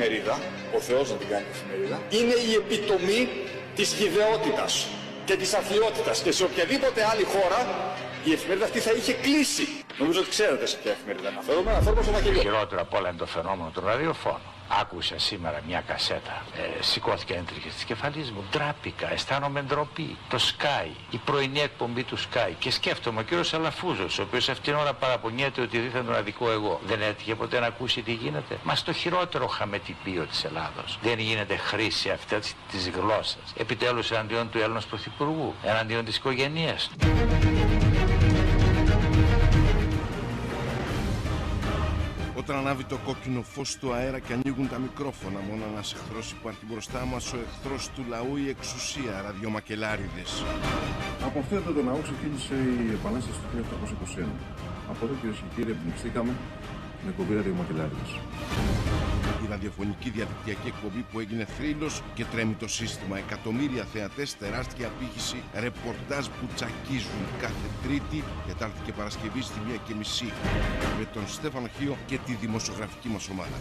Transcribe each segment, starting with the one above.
εφημερίδα, ο Θεός να την κάνει εφημερίδα, είναι η επιτομή της γιδεότητας και της αθλιότητας, και σε οποιαδήποτε άλλη χώρα η εφημερίδα αυτή θα είχε κλείσει. Νομίζω ότι ξέρετε σε ποια εφημερίδα αναφέρομαι στο Μακελιό. Χειρότερο απ' όλα είναι το φαινόμενο του ραδιοφώνου. Άκουσα σήμερα μια κασέτα, σηκώθηκε ένα τρίχες της κεφαλής μου, ντράπηκα, αισθάνομαι ντροπή. Το Sky, η πρωινή εκπομπή του Sky, και σκέφτομαι ο κύριος Αλαφούζος, ο οποίος αυτήν την ώρα παραπονιέται ότι δίθεν τον αδικό εγώ. Δεν έτυχε ποτέ να ακούσει τι γίνεται? Μα στο χειρότερο χαμετυπίο της Ελλάδος δεν γίνεται χρήση αυτή της γλώσσας. Επιτέλους εναντίον του Έλληνος Πρωθυπουργού, εναντίον της οικογένειας. Όταν ανάβει το κόκκινο φως του αέρα και ανοίγουν τα μικρόφωνα, μόνο ένας εχθρός υπάρχει μπροστά μας, ο εχθρός του λαού, η εξουσία, ραδιομακελάριδες. Από αυτό το ναό ξεκίνησε η Επανάσταση του 1821. Από εδώ, κυρίες και κύριοι, εμπνευστήκαμε την εκπομπή ραδιομακελάριδες. Η ραδιοφωνική διαδικτυακή εκπομπή που έγινε θρύλος και τρέμει το σύστημα. Εκατομμύρια θεατές, τεράστια απήχηση, ρεπορτάζ που τσακίζουν κάθε Τρίτη, Τετάρτη και Παρασκευή στη 1:30 με τον Στέφανο Χίο και τη δημοσιογραφική μας ομάδα.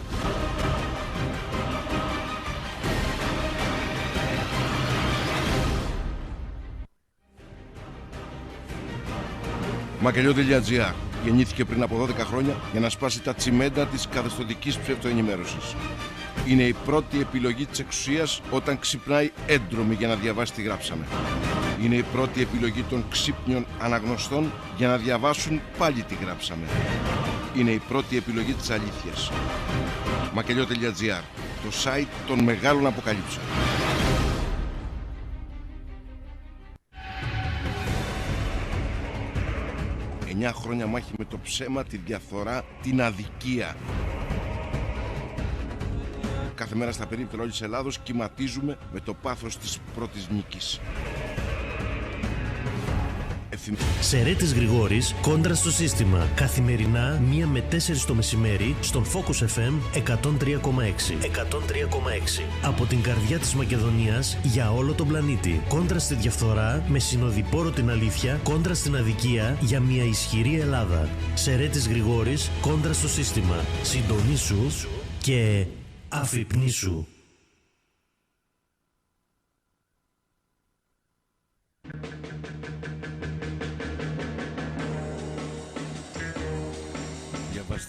Μακελιό.gr γεννήθηκε πριν από 12 χρόνια για να σπάσει τα τσιμέντα της καθεστωτικής ψευτοενημέρωσης. Είναι η πρώτη επιλογή της εξουσίας όταν ξυπνάει έντρομη για να διαβάσει τι γράψαμε. Είναι η πρώτη επιλογή των ξύπνιων αναγνωστών για να διαβάσουν πάλι τι γράψαμε. Είναι η πρώτη επιλογή της αλήθειας. Μακελιό.gr, το site των μεγάλων αποκαλύψεων. 9 χρόνια μάχη με το ψέμα, τη διαφθορά, την αδικία. Κάθε μέρα στα περίπτερα όλης της Ελλάδος κυματίζουμε με το πάθος της πρώτης νίκης. Σερέτης Γρηγόρης, κόντρα στο σύστημα. Καθημερινά 1 με 4 το μεσημέρι στον Focus FM 103,6. 103,6. Από την καρδιά της Μακεδονίας για όλο τον πλανήτη. Κόντρα στη διαφθορά με συνοδοιπόρο την αλήθεια. Κόντρα στην αδικία για μια ισχυρή Ελλάδα. Σερέτης Γρηγόρης, κόντρα στο σύστημα. Συντονίσου και αφυπνίσου.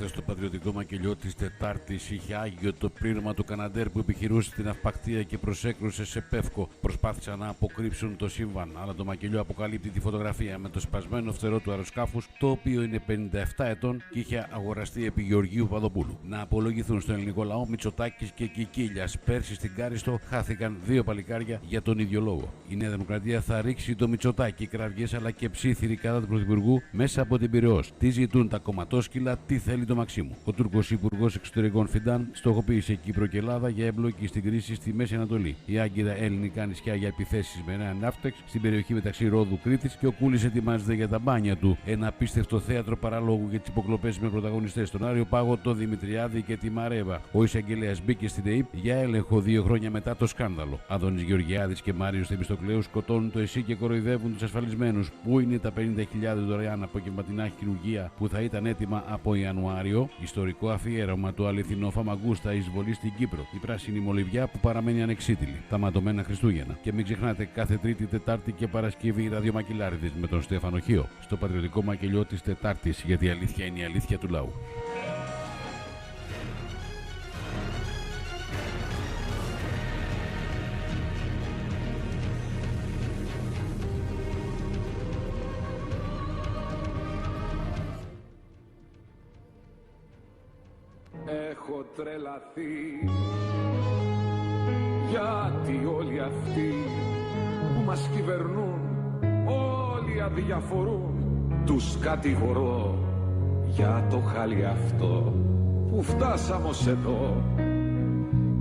Στο πατριωτικό μακελιό της Τετάρτης είχε άγιο το πλήρωμα του Καναντέρ που επιχειρούσε την αυπακτία και προσέκρουσε σε Πεύκο. Προσπάθησαν να αποκρύψουν το σύμβαν, αλλά το μακελιό αποκαλύπτει τη φωτογραφία με το σπασμένο φτερό του αεροσκάφους, το οποίο είναι 57 ετών και είχε αγοραστεί επί Γεωργίου Παδοπούλου. Να απολογηθούν στον ελληνικό λαό Μητσοτάκης και Κικίλιας. Πέρσι στην Κάριστο χάθηκαν 2 παλικάρια για τον ίδιο λόγο. Η Νέα Δημοκρατία θα ρίξει το Μητσοτάκη, κραυγές αλλά και ψήθυροι κατά του Πρωθυπουργού μέσα από την Πειραιώς. Τι ζητούν τα κομματόσκυλα, τι θέλει το Μαξίμου. Ο Τούρκος Υπουργός Εξωτερικών Φιντάν στοχοποίησε Κύπρο και Ελλάδα για εμπλοκή στην κρίση στη Μέση Ανατολή. Η Άγκυρα ελληνικά νησιά για επιθέσεις με νέα ναύτεξ στην περιοχή μεταξύ Ρόδου Κρήτης και ο Κούλης ετοιμάζεται για τα μπάνια του. Ένα απίστευτο θέατρο παραλόγου για τις υποκλοπές με πρωταγωνιστές στον Άριο Πάγο, τον Δημητριάδη και τη Μαρέβα. Ο εισαγγελέας μπήκε στην ΕΕΠ για έλεγχο 2 χρόνια μετά το σκάνδαλο. Αδώνης Γεωργιάδης και Μάριος Θεμιστοκλέου σκοτώνουν το ΕΣΥ και κοροϊδεύουν τους ασφαλισμένους. Πού είναι τα 50.000 δωρεάν απογευματινά χειρουργία που θα ήταν έτοιμα από Ιανουάριο? Ιστορικό αφιέρωμα του αληθινό Φαμαγκούστα εισβολή στην Κύπρο. Η πράσινη μολυβιά που παραμένει ανεξίτηλη. Τα ματωμένα Χριστούγεννα. Και μην ξεχνάτε κάθε Τρίτη, Τετάρτη και Παρασκευή ραδιομακελάριδες με τον Στέφανο Χίο. Στο πατριωτικό μακελιό της Τετάρτης, γιατί η αλήθεια είναι η αλήθεια του λαού. Έχω τρελαθεί γιατί όλοι αυτοί που μας κυβερνούν όλοι αδιαφορούν. Τους κατηγορώ για το χάλι αυτό που φτάσαμε ως εδώ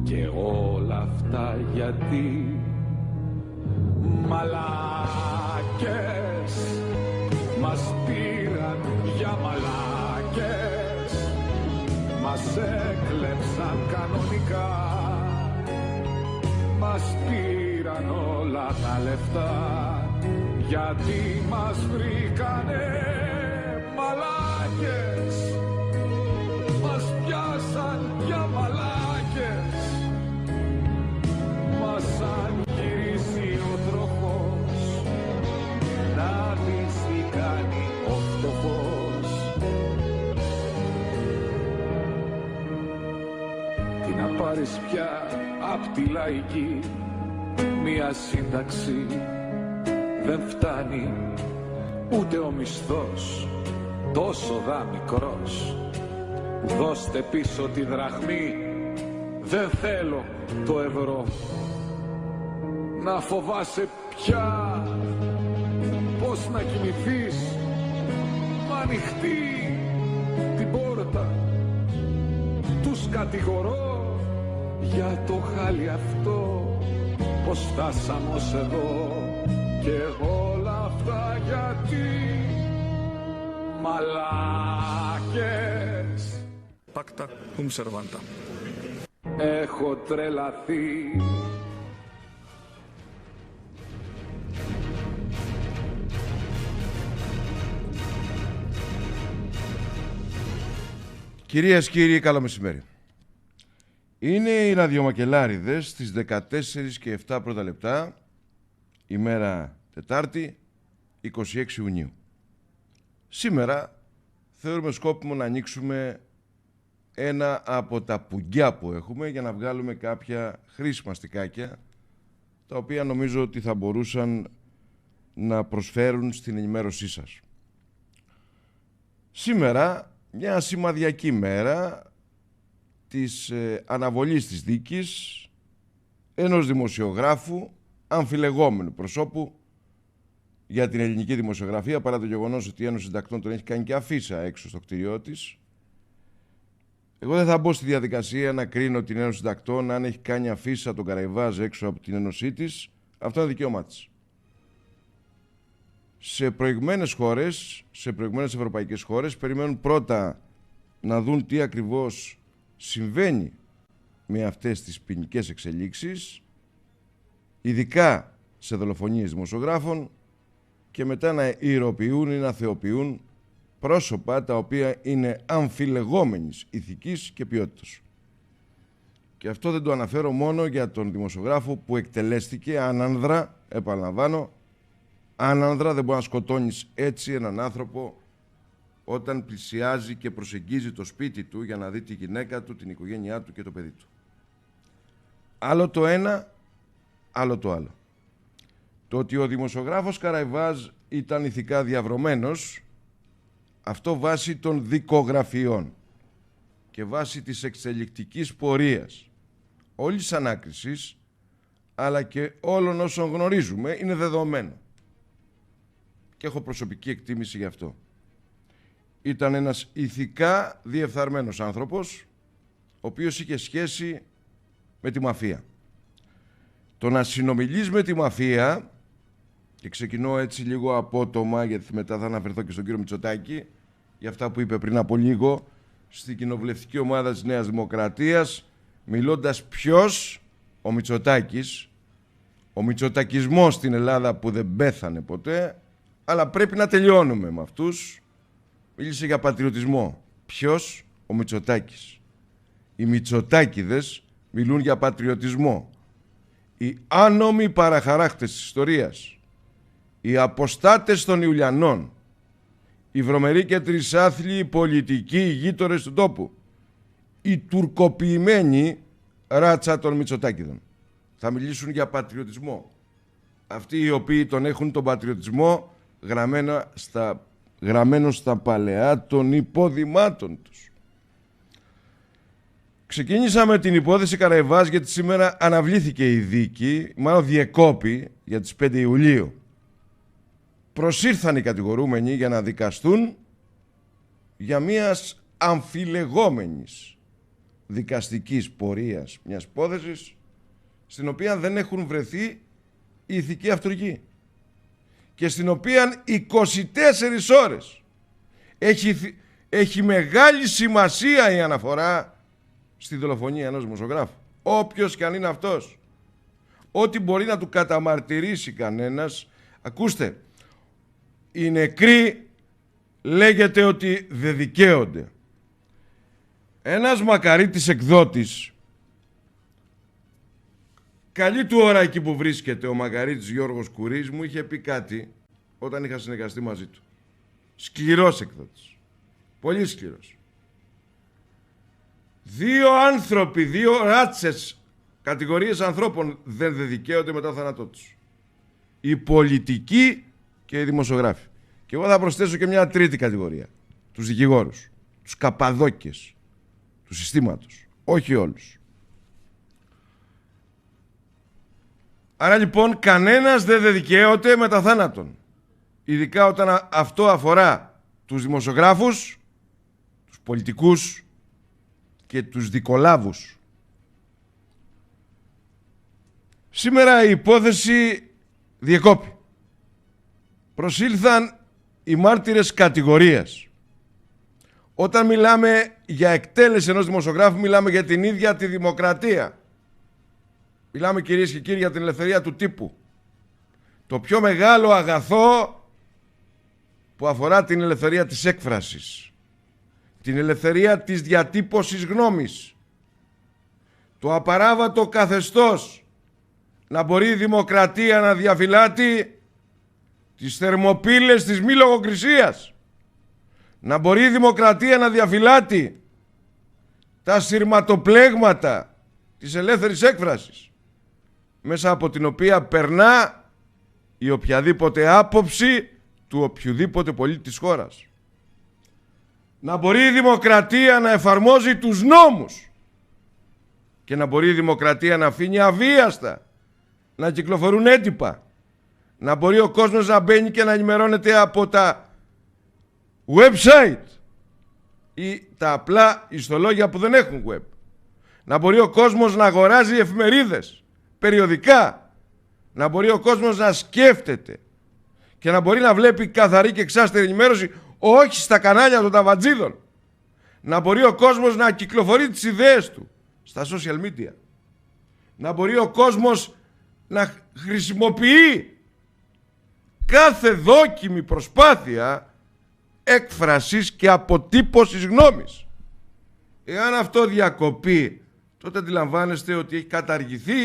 και όλα αυτά γιατί μαλάκες μας πήραν για μαλάκες. Μας έκλεψαν κανονικά, μας πήραν όλα τα λεφτά, γιατί μας βρήκανε μαλάκες, μας πιάσαν για μαλάκες. ξέρεις πια απ' τη λαϊκή μια σύνταξη δεν φτάνει, ούτε ο μισθός τόσο δα μικρός. Δώστε πίσω τη δραχμή, δεν θέλω το ευρώ. Να φοβάσαι πια πως να κοιμηθείς, μ' ανοιχτή την πόρτα. Τους κατηγορώ για το χάλι αυτό, πως φτάσαμε ως εδώ. Και όλα αυτά γιατί μαλάκες. Pacta cum servanta. Έχω τρελαθεί. Κυρίες και κύριοι, καλό μεσημέρι. Είναι οι ραδιομακελάριδες στις 14 και 7 πρώτα λεπτά, ημέρα Τετάρτη, 26 Ιουνίου. Σήμερα θεωρούμε σκόπιμο να ανοίξουμε ένα από τα πουγκιά που έχουμε για να βγάλουμε κάποια χρήσιμα στικάκια, τα οποία νομίζω ότι θα μπορούσαν να προσφέρουν στην ενημέρωσή σας. Σήμερα, μια σημαδιακή μέρα της αναβολής της δίκης ενός δημοσιογράφου, αμφιλεγόμενου προσώπου για την ελληνική δημοσιογραφία, παρά το γεγονός ότι η Ένωση Συντακτών τον έχει κάνει και αφίσα έξω στο κτίριό της. Εγώ δεν θα μπω στη διαδικασία να κρίνω την Ένωση Συντακτών αν έχει κάνει αφίσα τον Καραϊβάζ έξω από την Ένωσή της. Αυτό είναι δικαίωμά της. Σε προηγμένες χώρες, σε προηγμένες ευρωπαϊκές χώρες, περιμένουν πρώτα να δουν τι ακριβώς συμβαίνει με αυτές τις ποινικές εξελίξεις, ειδικά σε δολοφονίες δημοσιογράφων, και μετά να ιεροποιούν ή να θεοποιούν πρόσωπα τα οποία είναι αμφιλεγόμενης ηθικής και ποιότητας. Και αυτό δεν το αναφέρω μόνο για τον δημοσιογράφο που εκτελέστηκε άνανδρα, επαναλαμβάνω, άνανδρα. Δεν μπορεί να σκοτώνεις έτσι έναν άνθρωπο όταν πλησιάζει και προσεγγίζει το σπίτι του για να δει τη γυναίκα του, την οικογένειά του και το παιδί του. Άλλο το ένα, άλλο το άλλο. Το ότι ο δημοσιογράφος Καραϊβάζ ήταν ηθικά διαβρωμένος, αυτό βάσει των δικογραφιών και βάσει της εξελικτικής πορείας όλης της ανάκρισης, αλλά και όλων όσων γνωρίζουμε, είναι δεδομένο. Και έχω προσωπική εκτίμηση γι' αυτό. Ήταν ένας ηθικά διεφθαρμένος άνθρωπος, ο οποίος είχε σχέση με τη μαφία. Το να συνομιλείς με τη μαφία, και ξεκινώ έτσι λίγο απότομα, γιατί μετά θα αναφερθώ και στον κύριο Μητσοτάκη, για αυτά που είπε πριν από λίγο, στην κοινοβουλευτική ομάδα της Νέας Δημοκρατίας, μιλώντας ποιος, ο Μητσοτάκης, ο μητσοτακισμός στην Ελλάδα που δεν πέθανε ποτέ, αλλά πρέπει να τελειώνουμε με αυτούς. Μίλησε για πατριωτισμό. Ποιος? Ο Μητσοτάκης. Οι Μητσοτάκηδες μιλούν για πατριωτισμό. Οι άνομοι παραχαράχτες της ιστορίας, οι αποστάτες των Ιουλιανών, οι βρωμεροί και τρισάθλιοι πολιτικοί γείτονες του τόπου, οι τουρκοποιημένοι ράτσα των Μητσοτάκηδων, θα μιλήσουν για πατριωτισμό. Αυτοί οι οποίοι τον έχουν τον πατριωτισμό γραμμένο στα παλαιά των υποδημάτων τους. Ξεκίνησα με την υπόθεση Καραϊβάζ, γιατί σήμερα αναβλήθηκε η δίκη, μάλλον διεκόπη, για τις 5 Ιουλίου. Προσήρθαν οι κατηγορούμενοι για να δικαστούν για μιας αμφιλεγόμενης δικαστικής πορείας, μιας υπόθεσης στην οποία δεν έχουν βρεθεί η ηθική αυτούργοι και στην οποία 24 ώρες έχει μεγάλη σημασία η αναφορά στη δολοφονία ενός δημοσιογράφου. Όποιος και αν είναι αυτός, ό,τι μπορεί να του καταμαρτυρήσει κανένας. Ακούστε, οι νεκροί λέγεται ότι δεν δικαίονται. Ένας μακαρίτης εκδότης, καλή του ώρα εκεί που βρίσκεται, ο μακαρίτης Γιώργος Κουρής, μου είχε πει κάτι όταν είχα συνεργαστεί μαζί του. Σκληρός εκδότης. Πολύ σκληρός. Δύο άνθρωποι, δύο ράτσες, κατηγορίες ανθρώπων δεν δικαίονται μετά το θάνατό τους. Οι πολιτικοί και οι δημοσιογράφοι. Και εγώ θα προσθέσω και μια τρίτη κατηγορία. Τους δικηγόρους, τους καπαδόκες του συστήματος. Όχι όλους. Άρα λοιπόν κανένας δεν δικαίωται μετά θάνατον. Ειδικά όταν αυτό αφορά τους δημοσιογράφους, τους πολιτικούς και τους δικολάβους. Σήμερα η υπόθεση διεκόπη. Προσήλθαν οι μάρτυρες κατηγορίας. Όταν μιλάμε για εκτέλεση ενός δημοσιογράφου, μιλάμε για την ίδια τη δημοκρατία. Μιλάμε, κυρίες και κύριοι, για την ελευθερία του τύπου. Το πιο μεγάλο αγαθό που αφορά την ελευθερία της έκφρασης. Την ελευθερία της διατύπωσης γνώμης. Το απαράβατο καθεστώς να μπορεί η δημοκρατία να διαφυλάτει τις θερμοπύλες της μη λογοκρισίας. Να μπορεί η δημοκρατία να διαφυλάτει τα σειρματοπλέγματα της ελεύθερης έκφρασης, μέσα από την οποία περνά η οποιαδήποτε άποψη του οποιοδήποτε πολίτη της χώρας. Να μπορεί η δημοκρατία να εφαρμόζει τους νόμους και να μπορεί η δημοκρατία να αφήνει αβίαστα να κυκλοφορούν έντυπα. Να μπορεί ο κόσμος να μπαίνει και να ενημερώνεται από τα website ή τα απλά ιστολόγια που δεν έχουν web. Να μπορεί ο κόσμος να αγοράζει εφημερίδες, περιοδικά. Να μπορεί ο κόσμος να σκέφτεται και να μπορεί να βλέπει καθαρή και εξάστερη ενημέρωση, όχι στα κανάλια των ταβατζίδων. Να μπορεί ο κόσμος να κυκλοφορεί τις ιδέες του στα social media. Να μπορεί ο κόσμος να χρησιμοποιεί κάθε δόκιμη προσπάθεια έκφρασης και αποτύπωσης γνώμης. Εάν αυτό διακοπεί, τότε αντιλαμβάνεστε ότι έχει καταργηθεί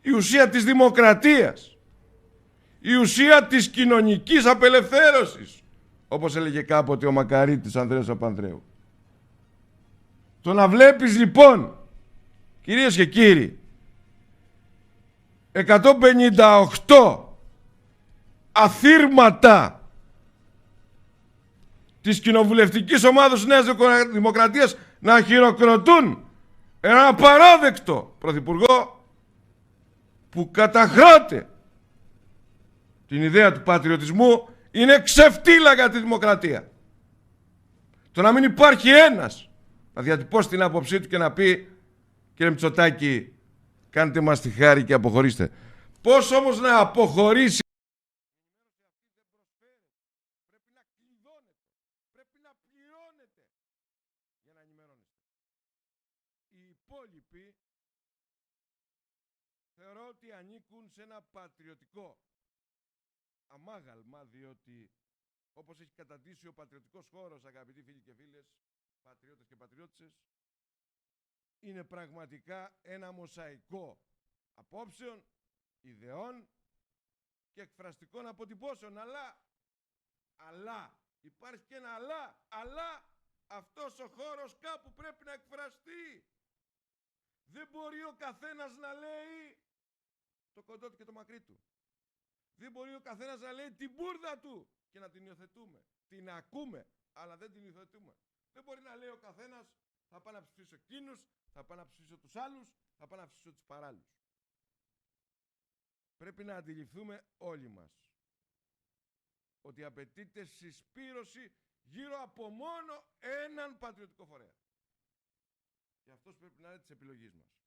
η ουσία της δημοκρατίας, η ουσία της κοινωνικής απελευθέρωσης, όπως έλεγε κάποτε ο μακαρίτης Ανδρέας Παπανδρέου. Το να βλέπεις λοιπόν, κυρίες και κύριοι, 158 αθήρματα της κοινοβουλευτικής ομάδας Νέας Δημοκρατίας να χειροκροτούν ένα απαράδεκτο πρωθυπουργό που καταχράται την ιδέα του πατριωτισμού, είναι ξεφτύλα για τη δημοκρατία. Το να μην υπάρχει ένας να διατυπώσει την άποψή του και να πει, κύριε Μητσοτάκη, κάντε μας τη χάρη και αποχωρήστε. Πώς όμως να αποχωρήσει? Πρέπει να κλειδώνεται, πρέπει να πληρώνεται για να ενημερώνεστε. Οι υπόλοιποι θεωρώ ότι ανήκουν σε ένα πατριωτικό αμάγαλμα, διότι όπως έχει καταντήσει ο πατριωτικός χώρος, αγαπητοί φίλοι και φίλες, πατριώτες και πατριώτισσες, είναι πραγματικά ένα μοσαϊκό απόψεων, ιδεών και εκφραστικών αποτυπώσεων. Αλλά, υπάρχει και ένα αλλά αυτός ο χώρος κάπου πρέπει να εκφραστεί. Δεν μπορεί ο καθένας να λέει το κοντό του και το μακρύ του. Δεν μπορεί ο καθένας να λέει την μπουρδα του και να την υιοθετούμε. Την ακούμε, αλλά δεν την υιοθετούμε. Δεν μπορεί να λέει ο καθένας θα πάω να ψηφίσω εκείνους, θα πάω να ψηφίσω τους άλλους, θα πάω να ψηφίσω τους παράλληλους. Πρέπει να αντιληφθούμε όλοι μας ότι απαιτείται συσπήρωση γύρω από μόνο έναν πατριωτικό φορέα. Και αυτός πρέπει να είναι της επιλογής μας.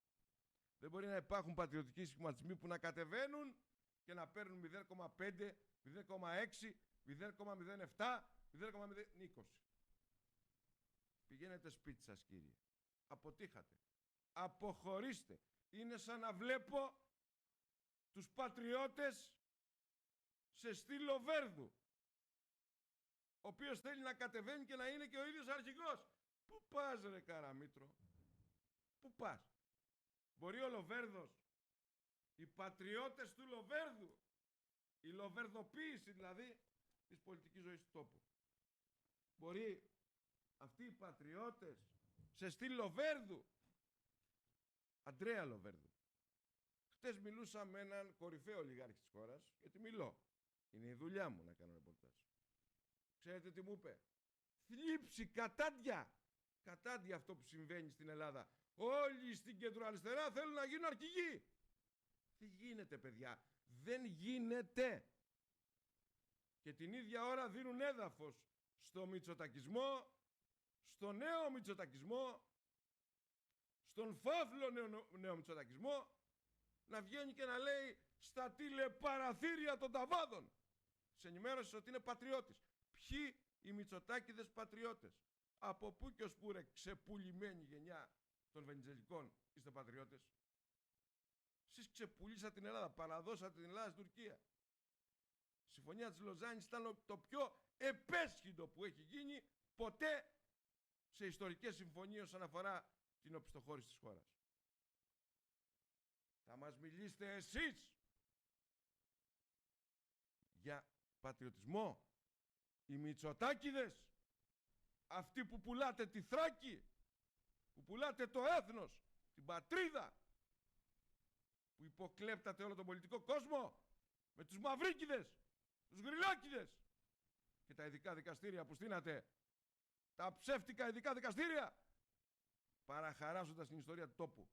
Δεν μπορεί να υπάρχουν πατριωτικοί σχηματισμοί που να κατεβαίνουν και να παίρνουν 0,5, 0,6, 0,07, 0,020. Πηγαίνετε σπίτι σας, κύριε. Αποτύχατε. Αποχωρήστε. Είναι σαν να βλέπω τους πατριώτες σε στήλο Βέρδου, ο οποίος θέλει να κατεβαίνει και να είναι και ο ίδιος αρχηγός. Πού πας ρε Καραμήτρο? Πού πας? Μπορεί ο Λοβέρδος, οι πατριώτες του Λοβέρδου, η λοβερδοποίηση δηλαδή της πολιτικής ζωής του τόπου, μπορεί αυτοί οι πατριώτες Σε στυλ Λοβέρδου. Αντρέα Λοβέρδου. Χτες μιλούσα με έναν κορυφαίο ολιγάρχη της χώρας, γιατί μιλώ. Είναι η δουλειά μου να κάνω ρεπορτάζ. Ξέρετε τι μου είπε? Θλίψη, κατάντια. Κατάντια αυτό που συμβαίνει στην Ελλάδα. Όλοι στην κεντροαριστερά θέλουν να γίνουν αρχηγοί. Δεν γίνεται, παιδιά. Δεν γίνεται. Και την ίδια ώρα δίνουν έδαφος στο μητσοτακισμό, στο νέο μητσοτακισμό, στον φαύλο νέο μητσοτακισμό, να βγαίνει και να λέει στα τηλεπαραθύρια των ταβάδων σε ενημέρωση ότι είναι πατριώτης. Ποιοι οι Μητσοτάκηδες πατριώτες? Από πού και ως πού, ρε ξεπουλημένη γενιά των Βενιζελικών, είστε πατριώτες? Εσείς ξεπουλήσατε την Ελλάδα, παραδώσατε την Ελλάδα στην Τουρκία. Η Συμφωνία της Λοζάνης ήταν το πιο επέσχυντο που έχει γίνει ποτέ σε ιστορικές συμφωνίες όσον αφορά την οπισθοχώρηση της χώρας. Θα μας μιλήσετε εσείς για πατριωτισμό? Οι Μητσοτάκηδες, αυτοί που πουλάτε τη Θράκη, που πουλάτε το έθνος, την πατρίδα, που υποκλέπτατε όλο τον πολιτικό κόσμο με τους Μαυρίκηδες, τους Γρυλάκηδες και τα ειδικά δικαστήρια που στείνατε, τα ψεύτικα ειδικά δικαστήρια, παραχαράζοντας την ιστορία του τόπου.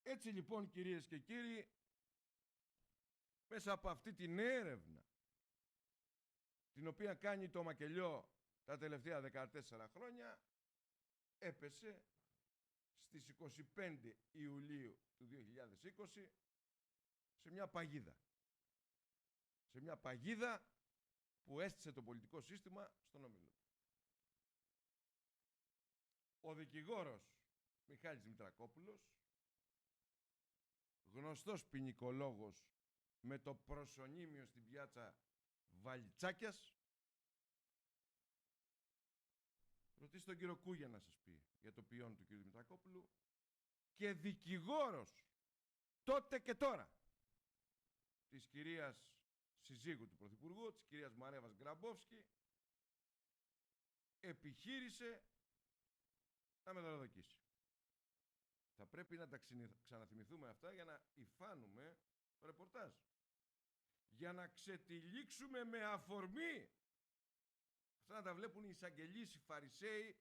Έτσι λοιπόν, κυρίες και κύριοι, μέσα από αυτή την έρευνα την οποία κάνει το Μακελιό τα τελευταία 14 χρόνια, έπεσε στις 25 Ιουλίου του 2020 σε μια παγίδα. Σε μια παγίδα που έστησε το πολιτικό σύστημα στον όμιλο. Ο δικηγόρος Μιχάλης Μητρακόπουλος, γνωστός ποινικολόγος με το προσωνύμιο στην πιάτσα Βαλιτσάκιας, ρωτήστε τον κύριο Κούγια να σας πει για το ποιόν του κύριου Μητρακόπουλου, και δικηγόρος τότε και τώρα της κυρίας συζύγου του Πρωθυπουργού, της κυρίας Μαρέβας Γκραμπόφσκι, επιχείρησε να με δωροδοκίσει. Θα πρέπει να τα ξαναθυμηθούμε αυτά για να υφάνουμε το ρεπορτάζ. Για να ξετυλίξουμε με αφορμή. Αυτά να τα βλέπουν οι εισαγγελείς, οι φαρισαίοι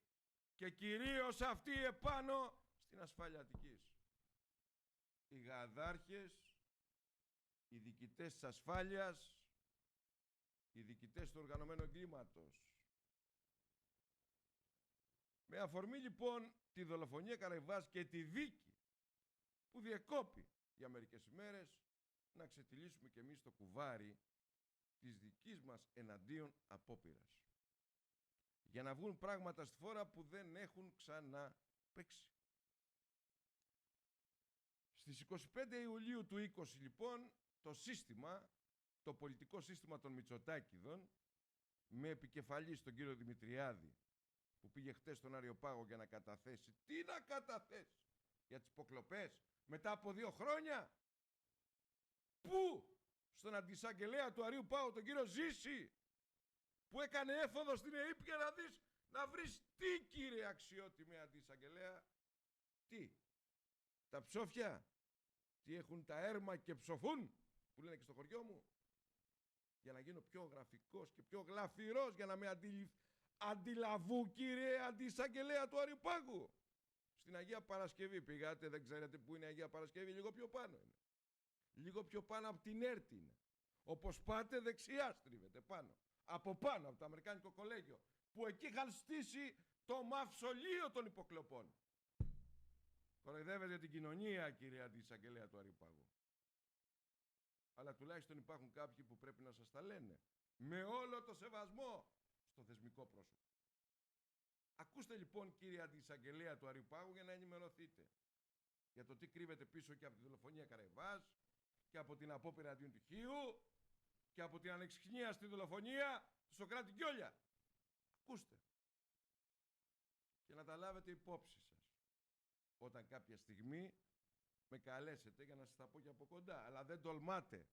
και κυρίως αυτοί επάνω στην ασφάλεια Αττικής. Οι γαδάρχες, οι διοικητές της ασφάλειας, οι διοικητές του οργανωμένου εγκλήματος. Με αφορμή λοιπόν τη δολοφονία Καραϊβάς και τη δίκη που διεκόπη για μερικές ημέρες, να ξετυλίσουμε και εμείς το κουβάρι της δικής μας εναντίον απόπειρας. Για να βγουν πράγματα στη φόρα που δεν έχουν ξαναπαίξει. Στις 25 Ιουλίου του 20 λοιπόν, το σύστημα, το πολιτικό σύστημα των Μητσοτάκηδων, με επικεφαλής τον κύριο Δημητριάδη, που πήγε χτες στον Αριοπάγο για να καταθέσει. Τι να καταθέσει? Για τις υποκλοπές μετά από 2 χρόνια. Πού? Στον αντισαγγελέα του Αρείου Πάγου, τον κύριο Ζήση, που έκανε έφοδο στην ΕΕΠ για να δεις, να βρεις τι, κύριε αξιότιμε αντισαγγελέα? Τι? Τα ψόφια? Τι έχουν τα έρμα και ψοφούν, που λένε και στο χωριό μου? Για να γίνω πιο γραφικός και πιο γλαφυρός, για να με αντιλαβού, κύριε αντισαγγελέα του Αρείου Πάγου. Στην Αγία Παρασκευή πήγατε, δεν ξέρετε πού είναι η Αγία Παρασκευή? Λίγο πιο πάνω είναι. Λίγο πιο πάνω από την Έρτη είναι. Όπως πάτε δεξιά στρίβετε πάνω. Από πάνω από το Αμερικάνικο Κολέγιο, που εκεί είχαν στήσει το μαυσολείο των υποκλοπών. Κοροϊδεύετε την κοινωνία, κύριε αντισαγγελέα του Αρείου Πάγου. Αλλά τουλάχιστον υπάρχουν κάποιοι που πρέπει να σας τα λένε. Με όλο το σεβασμό στο θεσμικό πρόσωπο. Ακούστε λοιπόν, κύριε αντισαγγελέα του Αρείου Πάγου, για να ενημερωθείτε για το τι κρύβεται πίσω και από τη δολοφονία Καραϊβάς και από την απόπειρα αντίον του Χίου και από την ανεξιχνία στη δολοφονία του Σοκράτη Γκιόλια. Ακούστε και να τα λάβετε υπόψη σας όταν κάποια στιγμή με καλέσετε για να σας τα πω και από κοντά. Αλλά δεν τολμάτε,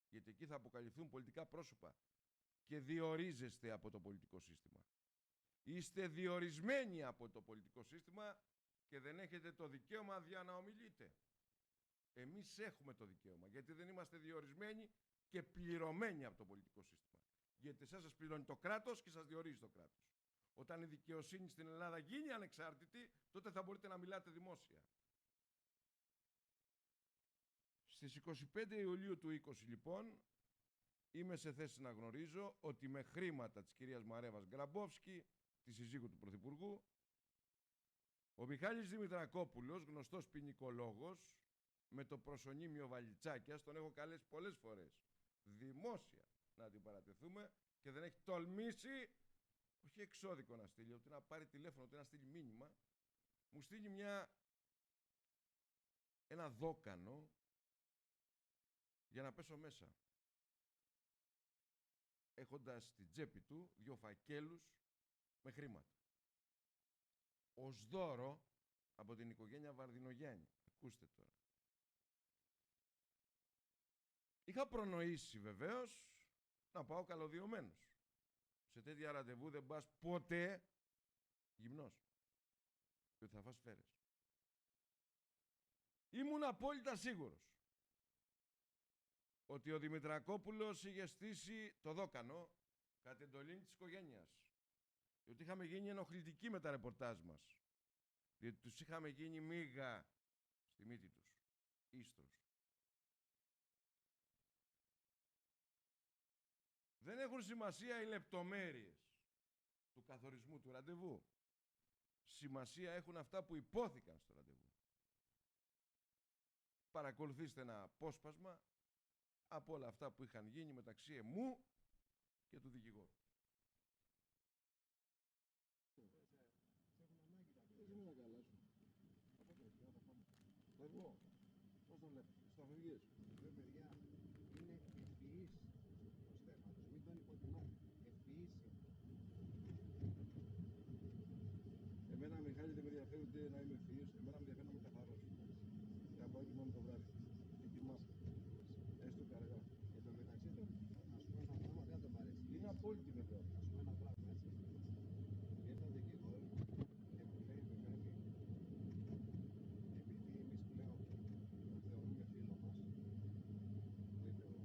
γιατί εκεί θα αποκαλυφθούν πολιτικά πρόσωπα και διορίζεστε από το πολιτικό σύστημα. Είστε διορισμένοι από το πολιτικό σύστημα και δεν έχετε το δικαίωμα δια να ομιλείτε. Εμείς έχουμε το δικαίωμα, γιατί δεν είμαστε διορισμένοι και πληρωμένοι από το πολιτικό σύστημα. Γιατί εσάς σας πληρώνει το κράτος και σας διορίζει το κράτος. Όταν η δικαιοσύνη στην Ελλάδα γίνει ανεξάρτητη, τότε θα μπορείτε να μιλάτε δημόσια. Στις 25 Ιουλίου του 20, λοιπόν, είμαι σε θέση να γνωρίζω ότι με χρήματα της κυρίας Μαρέβας Γκραμπόφσκι, τη συζύγου του Πρωθυπουργού, ο Μιχάλης Δημητρακόπουλος, γνωστός ποινικολόγος, με το προσωνύμιο Βαλιτσάκιας, τον έχω καλέσει πολλές φορές δημόσια να αντιπαρατεθούμε και δεν έχει τολμήσει, όχι εξώδικο να στείλει, ούτε να πάρει τηλέφωνο, ούτε να στείλει μήνυμα. Μου στείλει ένα δόκανο για να πέσω μέσα, έχοντας στην τσέπη του 2 φακέλους με χρήματα. Ως δώρο από την οικογένεια Βαρδινογιάννη. Ακούστε τώρα. Είχα προνοήσει βεβαίως να πάω καλωδιωμένος. Σε τέτοια ραντεβού δεν πας ποτέ γυμνός. Και ότι θα φας σφαίρες. Ήμουν απόλυτα σίγουρος ότι ο Δημητρακόπουλος είχε στήσει το δόκανο κατ' εντολή της οικογένειας. Διότι είχαμε γίνει ενοχλητικοί με τα ρεπορτάζ μας. Διότι τους είχαμε γίνει μίγα στη μύτη τους. Ίστρος. Δεν έχουν σημασία οι λεπτομέρειες του καθορισμού του ραντεβού. Σημασία έχουν αυτά που υπόθηκαν στο ραντεβού. Παρακολουθήστε ένα απόσπασμα από όλα αυτά που είχαν γίνει μεταξύ εμού και του δικηγόρου. Εγώ, πώς το βλέπεις, στα φυγές. Παιδιά, είναι ευφυής ο Στέφανος, μην τον υποτιμάτε. Ευφυής είναι. Εμένα, Μιχάλη, δεν με ενδιαφέρει ούτε να είμαι ευφυής, εμένα με ενδιαφέρει να είμαι καθαρός. Και από εκεί μόνο το βράδυ. Και κοιμάσαι. Έστω και αργά. Εν τω μεταξύ, να σου πω ένα πράγμα, δεν θα το παρέσει. Είναι απόλυτη βεβαίως. Να σου πω ένα πράγμα, έτσι. Ήρθα δικηγόρο και μου λέει το κάνει, επειδή εμείς πλέον τον θεωρούμε φίλο μας, που είναι ο δικηγόρος,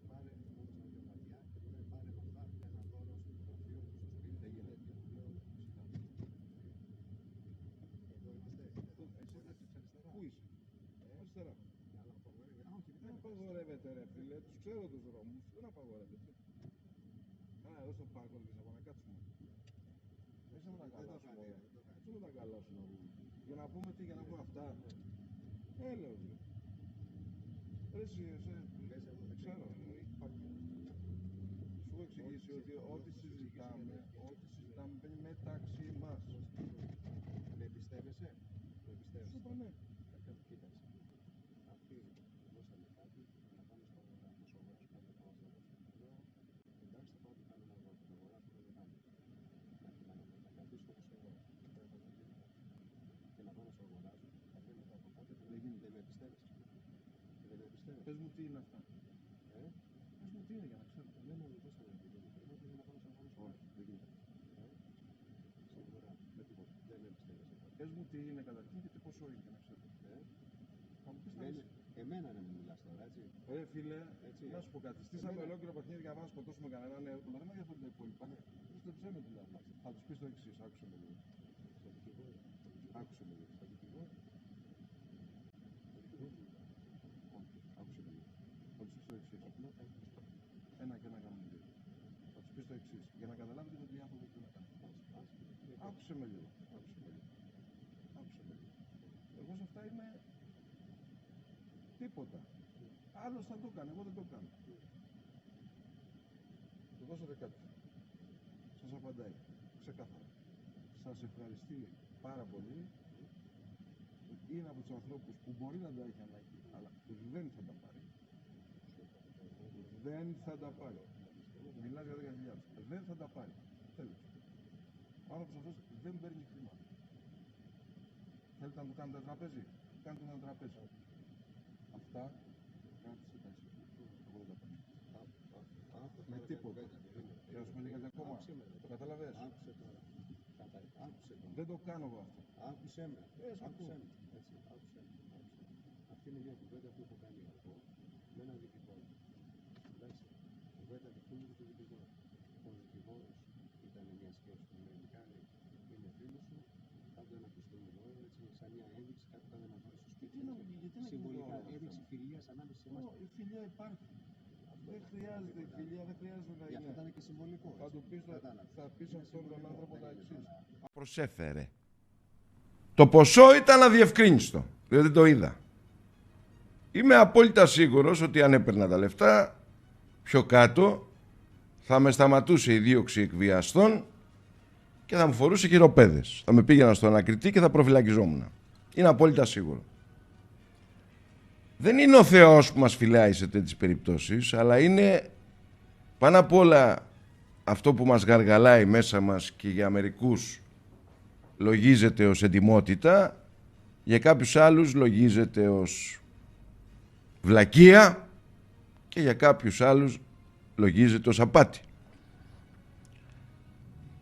πάρε μόνο σαν πιο βαθιά και του λέει πάρε με αυτά ένα δώρο στο γραφείο του, στο σπίτι, δεν γίνεται. Και του λέω, συγχαρητήρια. Εδώ είμαστε. Εσύ αριστερά. πού είσαι? Αριστερά. Αλλά απαγορεύεται. Όχι, Δεν απαγορεύεται ρε φίλε, τους ξέρω τους δρόμους, δεν απαγορεύεται. Α, εδώ στο πάρκο δεν θα να κάτσουμε. Έτσι να τα καλάσουμε όλα. Έτσι να τα καλάσουμε να πούμε. Για να πούμε τι, για να πούμε αυτά. Λέω τι. Ρε εσύ, δεν ξέρω, υπάρχει. Σου έχω εξηγήσει ότι ό,τι συζητάμε μπαίνει μεταξύ μας. Με πιστεύεσαι? Με πιστεύεσαι? Σου είπα ναι. Κοίταξε. Αυτοί δώσανε κάτι να πάμε στο αγοράσουμε κάτι να πάμε στο αγοράσουμε. Εντάξει, θα πάω και κάνω ένα αγοράσουμε. Το αγοράσουμε δεν κάνει. Να κρατήσω το στο και να πάω να στο αγοράσω. Θα φέρει μετά από κάτι. Δεν με πιστεύεσαι. Δεν με πιστεύεσαι. Πες μου τι είναι αυτά. Πες μου τι είναι για να ξέρω. Δεν μου δώσω να πει. Να πάω στο αγοράσουμε. Όχι, δεν γίνεται. Σίγουρα με τίποτα. Δεν με πιστεύεσαι. Πες μου τι είναι καταρχήν και πόσο είναι για να ξέρω. Θα μου πεις εμένα να μην μιλάς τώρα, έτσι. Ρε φίλε, να σου πω κάτι. Στήσαμε ολόκληρο παιχνίδι για να σκοτώσουμε κανέναν νέο. Το λέμε για τα υπόλοιπα. Στο ψέμε δηλαδή. Θα τους πεις το εξής, άκουσε με λίγο. Άκουσε με λίγο. Άκουσε με λίγο. Θα τους πεις το εξής. Ένα και ένα κάνουμε δύο. Θα τους πεις το εξής. Για να καταλάβετε το τι άνθρωπο πρέπει να κάνει. Άκουσε με λίγο. Άκουσε με λίγο. Εγώ σε αυτά είμαι τίποτα. Άλλος θα το κάνει, εγώ δεν το κάνω. Του δώσατε κάτι. Σας απαντάει. Ξεκάθαρα. Σας ευχαριστεί πάρα πολύ. Είναι από τους ανθρώπους που μπορεί να τα έχει ανάγκη, αλλά δεν θα τα πάρει. Δεν θα τα πάρει. Μιλάς για 10.000. Δεν θα τα πάρει. Τέλος. Ο άνθρωπος αυτός δεν παίρνει χρήματα. Θέλετε να του κάνετε τραπέζι. Κάντε ένα τραπέζι. Αυτά κράτησε τα εσύ. Εγώ δεν τα παίρνω. Με τίποτα. Και ας πούμε για κάτι ακόμα. Το καταλαβαίνεις. Δεν το κάνω εγώ αυτό. Άκουσε με. Άκουσε με. Αυτή είναι μια κουβέντα που έχω κάνει εγώ με έναν δικηγόρο. Εντάξει. Κουβέντα δικού μου και του δικηγόρου. Ο δικηγόρος ήταν μια σκέψη που με κάνει. Είναι φίλο σου. Πάντα να ακουστούν εδώ, έτσι, σαν μια ένδειξη κάτι πάντα να βρει στο σπίτι. Συμβολικά έδειξη φιλίας ανάμεσα σε εμάς. Η φιλία υπάρχει. Δεν χρειάζεται η φιλία, δεν χρειάζεται να είναι. Αυτό ήταν και συμβολικό. Θα του πεις, θα πεις αυτόν τον άνθρωπο τα εξής. Προσέφερε. Το ποσό ήταν αδιευκρίνιστο, διότι το είδα. Είμαι απόλυτα σίγουρος ότι αν έπαιρνα τα λεφτά, πιο κάτω θα με σταματούσε η δίωξη εκβιαστών και θα μου φορούσε χειροπέδες. Θα με πήγαινα στον ανακριτή και θα προφυλακιζόμουν. Είναι απόλυτα σίγουρο. Δεν είναι ο Θεός που μας φυλάει σε τέτοιες περιπτώσεις, αλλά είναι πάνω απ' όλα αυτό που μας γαργαλάει μέσα μας και για μερικούς λογίζεται ως εντιμότητα, για κάποιους άλλους λογίζεται ως βλακεία και για κάποιους άλλους λογίζεται ως απάτη.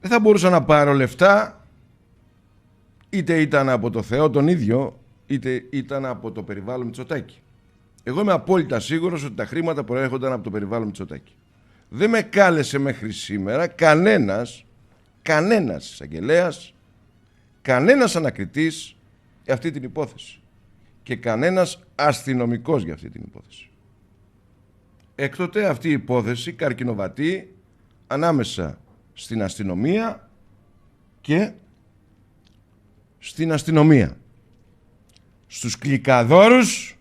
Δεν θα μπορούσα να πάρω λεφτά, είτε ήταν από το Θεό τον ίδιο, είτε ήταν από το περιβάλλον Μητσοτάκη. Εγώ είμαι απόλυτα σίγουρος ότι τα χρήματα προέρχονταν από το περιβάλλον Μητσοτάκη. Δεν με κάλεσε μέχρι σήμερα κανένας εισαγγελέας, κανένας ανακριτής για αυτή την υπόθεση και κανένας αστυνομικός για αυτή την υπόθεση. Έκτοτε αυτή η υπόθεση καρκινοβατεί ανάμεσα στην αστυνομία και στην αστυνομία, στους κλικαδόρους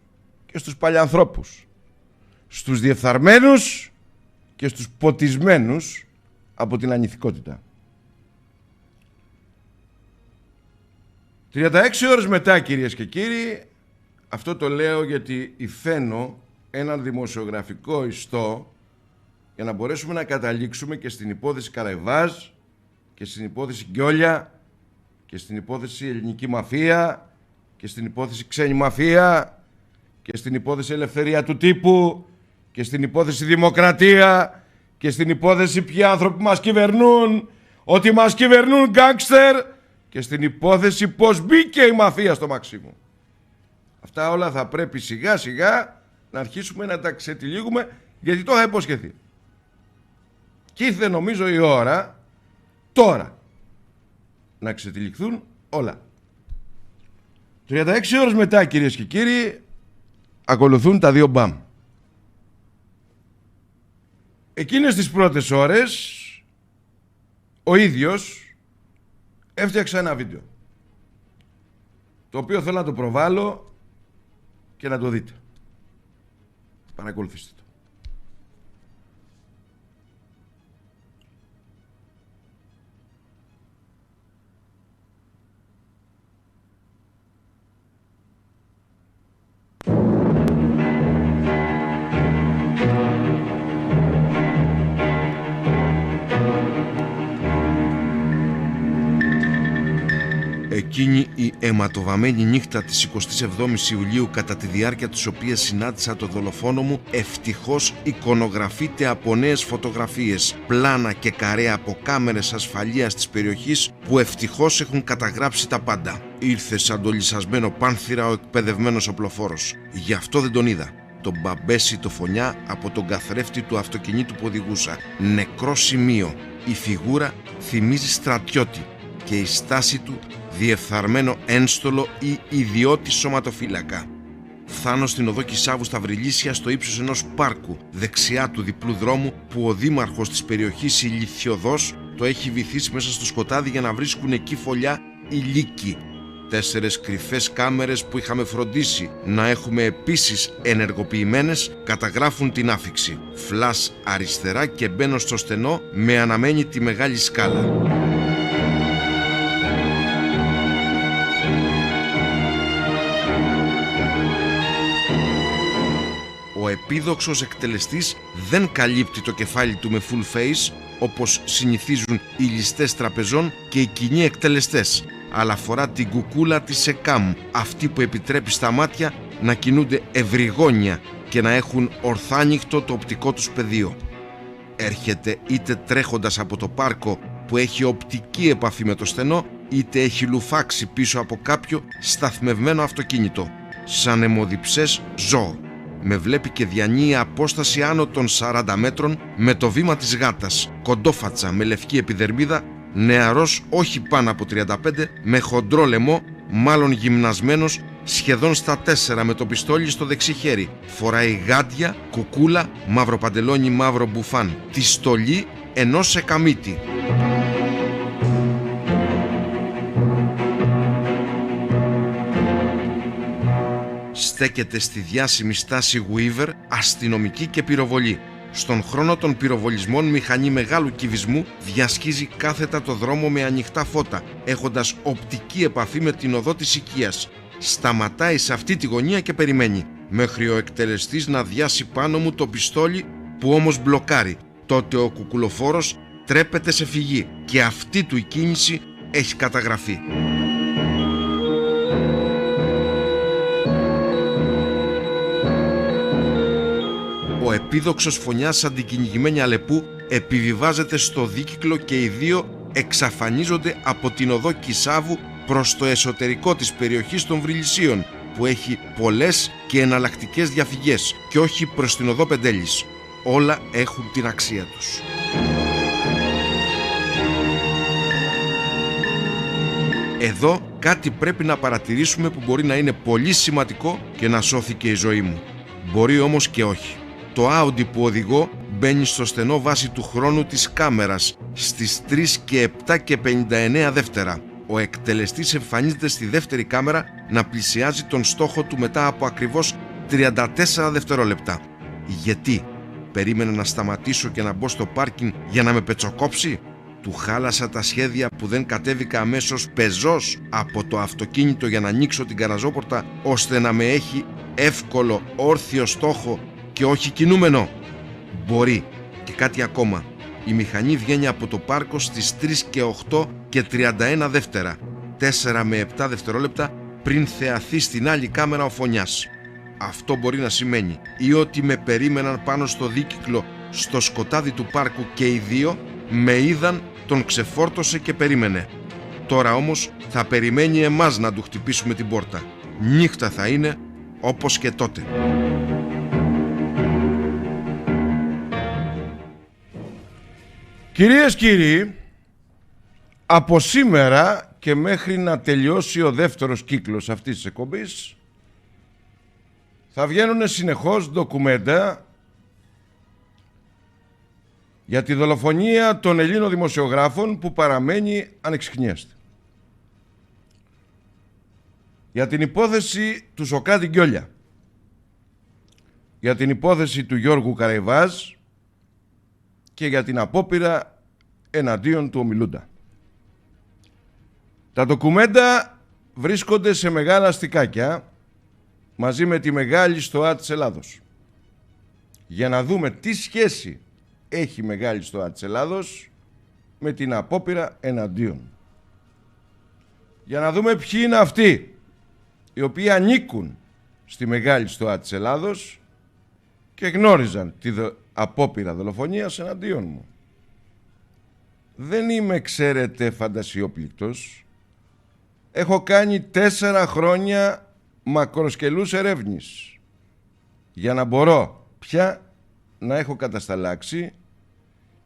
και στους παλιανθρώπους, στους διεφθαρμένους και στους ποτισμένους από την ανηθικότητα. 36 ώρες μετά, κυρίες και κύριοι, αυτό το λέω γιατί υφαίνω έναν δημοσιογραφικό ιστό για να μπορέσουμε να καταλήξουμε και στην υπόθεση Καραϊβάζ και στην υπόθεση Γκιόλια και στην υπόθεση ελληνική μαφία και στην υπόθεση ξένη μαφία και στην υπόθεση ελευθερία του τύπου και στην υπόθεση δημοκρατία και στην υπόθεση ποιοι άνθρωποι μας κυβερνούν, ότι μας κυβερνούν γκάνγκστερ και στην υπόθεση πως μπήκε η μαφία στο Μαξίμου. Αυτά όλα θα πρέπει σιγά σιγά να αρχίσουμε να τα ξετυλίγουμε, γιατί το είχα υποσχεθεί. Και ήρθε νομίζω η ώρα τώρα να ξετυλιχθούν όλα. 36 ώρες μετά, κυρίες και κύριοι, ακολουθούν τα δύο μπαμ. Εκείνες τις πρώτες ώρες ο ίδιος έφτιαξα ένα βίντεο, το οποίο θέλω να το προβάλλω και να το δείτε. Παρακολουθήστε το. Εκείνη η αιματοβαμμένη νύχτα της 27ης Ιουλίου, κατά τη διάρκεια της οποίας συνάντησα το δολοφόνο μου, ευτυχώς εικονογραφείται από νέες φωτογραφίες, πλάνα και καρέ από κάμερες ασφαλείας της περιοχής που ευτυχώς έχουν καταγράψει τα πάντα. Ήρθε σαν το λυσασμένο πάνθυρα ο εκπαιδευμένος οπλοφόρος. Γι' αυτό δεν τον είδα. Τον μπαμπέσι το φωνιά από τον καθρέφτη του αυτοκινήτου που οδηγούσα. Νεκρό σημείο. Η φιγούρα θυμίζει στρατιώτη και η στάση του διεφθαρμένο ένστολο ή ιδιώτη σωματοφύλακα. Φτάνω στην οδό Κισάβου στα Βρυλίσια, στο ύψος ενός πάρκου, δεξιά του διπλού δρόμου που ο δήμαρχος της περιοχής ηλιθιωδός το έχει βυθίσει μέσα στο σκοτάδι για να βρίσκουν εκεί φωλιά οι λύκοι. 4 κρυφές κάμερες που είχαμε φροντίσει να έχουμε επίσης ενεργοποιημένες καταγράφουν την άφιξη. Φλας αριστερά και μπαίνω στο στενό με αναμένη τη μεγάλη σκάλα. Ο επίδοξος εκτελεστής δεν καλύπτει το κεφάλι του με full face όπως συνηθίζουν οι ληστές τραπεζών και οι κοινοί εκτελεστές, αλλά φορά την κουκούλα της ΕΚΑΜ, αυτή που επιτρέπει στα μάτια να κινούνται ευρυγόνια και να έχουν ορθάνυχτο το οπτικό τους πεδίο. Έρχεται είτε τρέχοντας από το πάρκο που έχει οπτική επαφή με το στενό, είτε έχει λουφάξει πίσω από κάποιο σταθμευμένο αυτοκίνητο. Σαν αιμοδιψές ζώο. Με βλέπει και διανύει απόσταση άνω των 40 μέτρων με το βήμα της γάτας. Κοντόφατσα με λευκή επιδερμίδα, νεαρός όχι πάνω από 35, με χοντρό λαιμό, μάλλον γυμνασμένος, σχεδόν στα 4 με το πιστόλι στο δεξί χέρι. Φοράει γάντια, κουκούλα, μαύρο παντελόνι, μαύρο μπουφάν. Τη στολή ενός εκαμίτη. Στέκεται στη διάσημη στάση Weaver, αστυνομική και πυροβολή. Στον χρόνο των πυροβολισμών μηχανή μεγάλου κυβισμού διασχίζει κάθετα το δρόμο με ανοιχτά φώτα, έχοντας οπτική επαφή με την οδό της οικίας. Σταματάει σε αυτή τη γωνία και περιμένει, μέχρι ο εκτελεστής να διάσει πάνω μου το πιστόλι που όμως μπλοκάρει. Τότε ο κουκουλοφόρος τρέπεται σε φυγή και αυτή του η κίνηση έχει καταγραφεί. Ο επίδοξος φωνιάς αντικυνηγημένη Αλεπού επιβιβάζεται στο δίκυκλο και οι δύο εξαφανίζονται από την οδό Κισάβου προς το εσωτερικό της περιοχής των Βρυλισσίων, που έχει πολλές και εναλλακτικές διαφυγές, και όχι προς την οδό Πεντέλης. Όλα έχουν την αξία τους. Εδώ κάτι πρέπει να παρατηρήσουμε που μπορεί να είναι πολύ σημαντικό και να σώθηκε η ζωή μου. Μπορεί όμως και όχι. Το Audi που οδηγώ μπαίνει στο στενό βάση του χρόνου της κάμερας στις 3 και 7 και 59 δεύτερα. Ο εκτελεστής εμφανίζεται στη δεύτερη κάμερα να πλησιάζει τον στόχο του μετά από ακριβώς 34 δευτερόλεπτα. Γιατί? Περίμενε να σταματήσω και να μπω στο πάρκινγκ για να με πετσοκόψει? Του χάλασα τα σχέδια που δεν κατέβηκα αμέσως πεζός από το αυτοκίνητο για να ανοίξω την καραζόπορτα, ώστε να με έχει εύκολο όρθιο στόχο και όχι κινούμενο? Μπορεί. Και κάτι ακόμα. Η μηχανή βγαίνει από το πάρκο στις 3 και 8 και 31 δεύτερα, 4 με 7 δευτερόλεπτα πριν θεαθεί στην άλλη κάμερα ο φωνιάς. Αυτό μπορεί να σημαίνει ή ότι με περίμεναν πάνω στο δίκυκλο στο σκοτάδι του πάρκου και οι δύο με είδαν, τον ξεφόρτωσε και περίμενε. Τώρα όμως θα περιμένει εμάς να του χτυπήσουμε την πόρτα. Νύχτα θα είναι, όπως και τότε. Κυρίες κύριοι, από σήμερα και μέχρι να τελειώσει ο δεύτερος κύκλος αυτής της εκπομπής θα βγαίνουν συνεχώς ντοκουμέντα για τη δολοφονία των Ελλήνων δημοσιογράφων που παραμένει ανεξιχνίαστη. Για την υπόθεση του Σοκράτη Γκιόλια. Για την υπόθεση του Γιώργου Καραϊβάζ και για την απόπειρα εναντίον του ομιλούντα. Τα ντοκουμέντα βρίσκονται σε μεγάλα αστικάκια μαζί με τη μεγάλη στοά της Ελλάδος. Για να δούμε τι σχέση έχει η μεγάλη στοά της Ελλάδος με την απόπειρα εναντίον. Για να δούμε ποιοι είναι αυτοί οι οποίοι ανήκουν στη μεγάλη στοά της Ελλάδος και γνώριζαν τη απόπειρα δολοφονίας εναντίον μου. Δεν είμαι, ξέρετε, φαντασιόπληκτος. Έχω κάνει 4 χρόνια μακροσκελούς ερεύνης για να μπορώ πια να έχω κατασταλάξει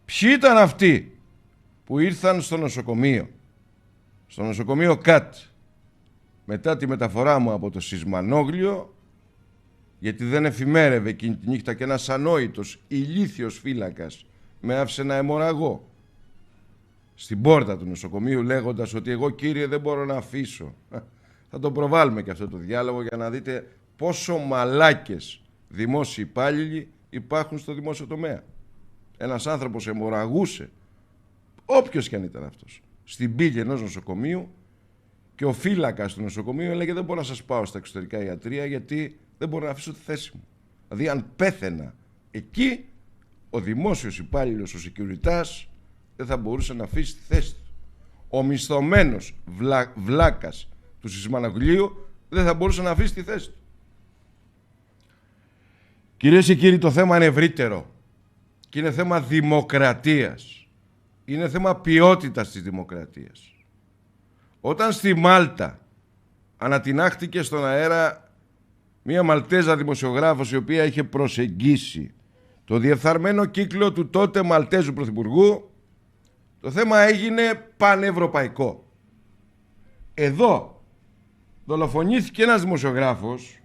ποιοι ήταν αυτοί που ήρθαν στο νοσοκομείο ΚΑΤ μετά τη μεταφορά μου από το Σισμανόγλιο, γιατί δεν εφημέρευε εκείνη τη νύχτα και ένας ανόητος ηλίθιος φύλακας με άφησε να αιμορραγώ στην πόρτα του νοσοκομείου λέγοντας ότι εγώ, κύριε, δεν μπορώ να αφήσω. Θα το προβάλλουμε και αυτό το διάλογο για να δείτε πόσο μαλάκες δημόσιοι υπάλληλοι υπάρχουν στο δημόσιο τομέα. Ένας άνθρωπος αιμορραγούσε, όποιος και αν ήταν αυτός, στην πύλη ενός νοσοκομείου και ο φύλακας του νοσοκομείου έλεγε δεν μπορώ να σας πάω στα εξωτερικά ιατρεία γιατί δεν μπορώ να αφήσω τη θέση μου. Δηλαδή αν πέθαινα εκεί, ο δημόσιος υπάλληλος, ο σεκιουριτάς, δεν θα μπορούσε να αφήσει τη θέση του. Ο μισθωμένος βλάκας του Σισμανογλίου δεν θα μπορούσε να αφήσει τη θέση του. Κυρίες και κύριοι, το θέμα είναι ευρύτερο. και είναι θέμα δημοκρατίας. Είναι θέμα ποιότητας της δημοκρατίας. Όταν στη Μάλτα ανατινάχτηκε στον αέρα μία Μαλτέζα δημοσιογράφος η οποία είχε προσεγγίσει το διεφθαρμένο κύκλο του τότε Μαλτέζου Πρωθυπουργού, το θέμα έγινε πανευρωπαϊκό. Εδώ δολοφονήθηκε ένας δημοσιογράφος,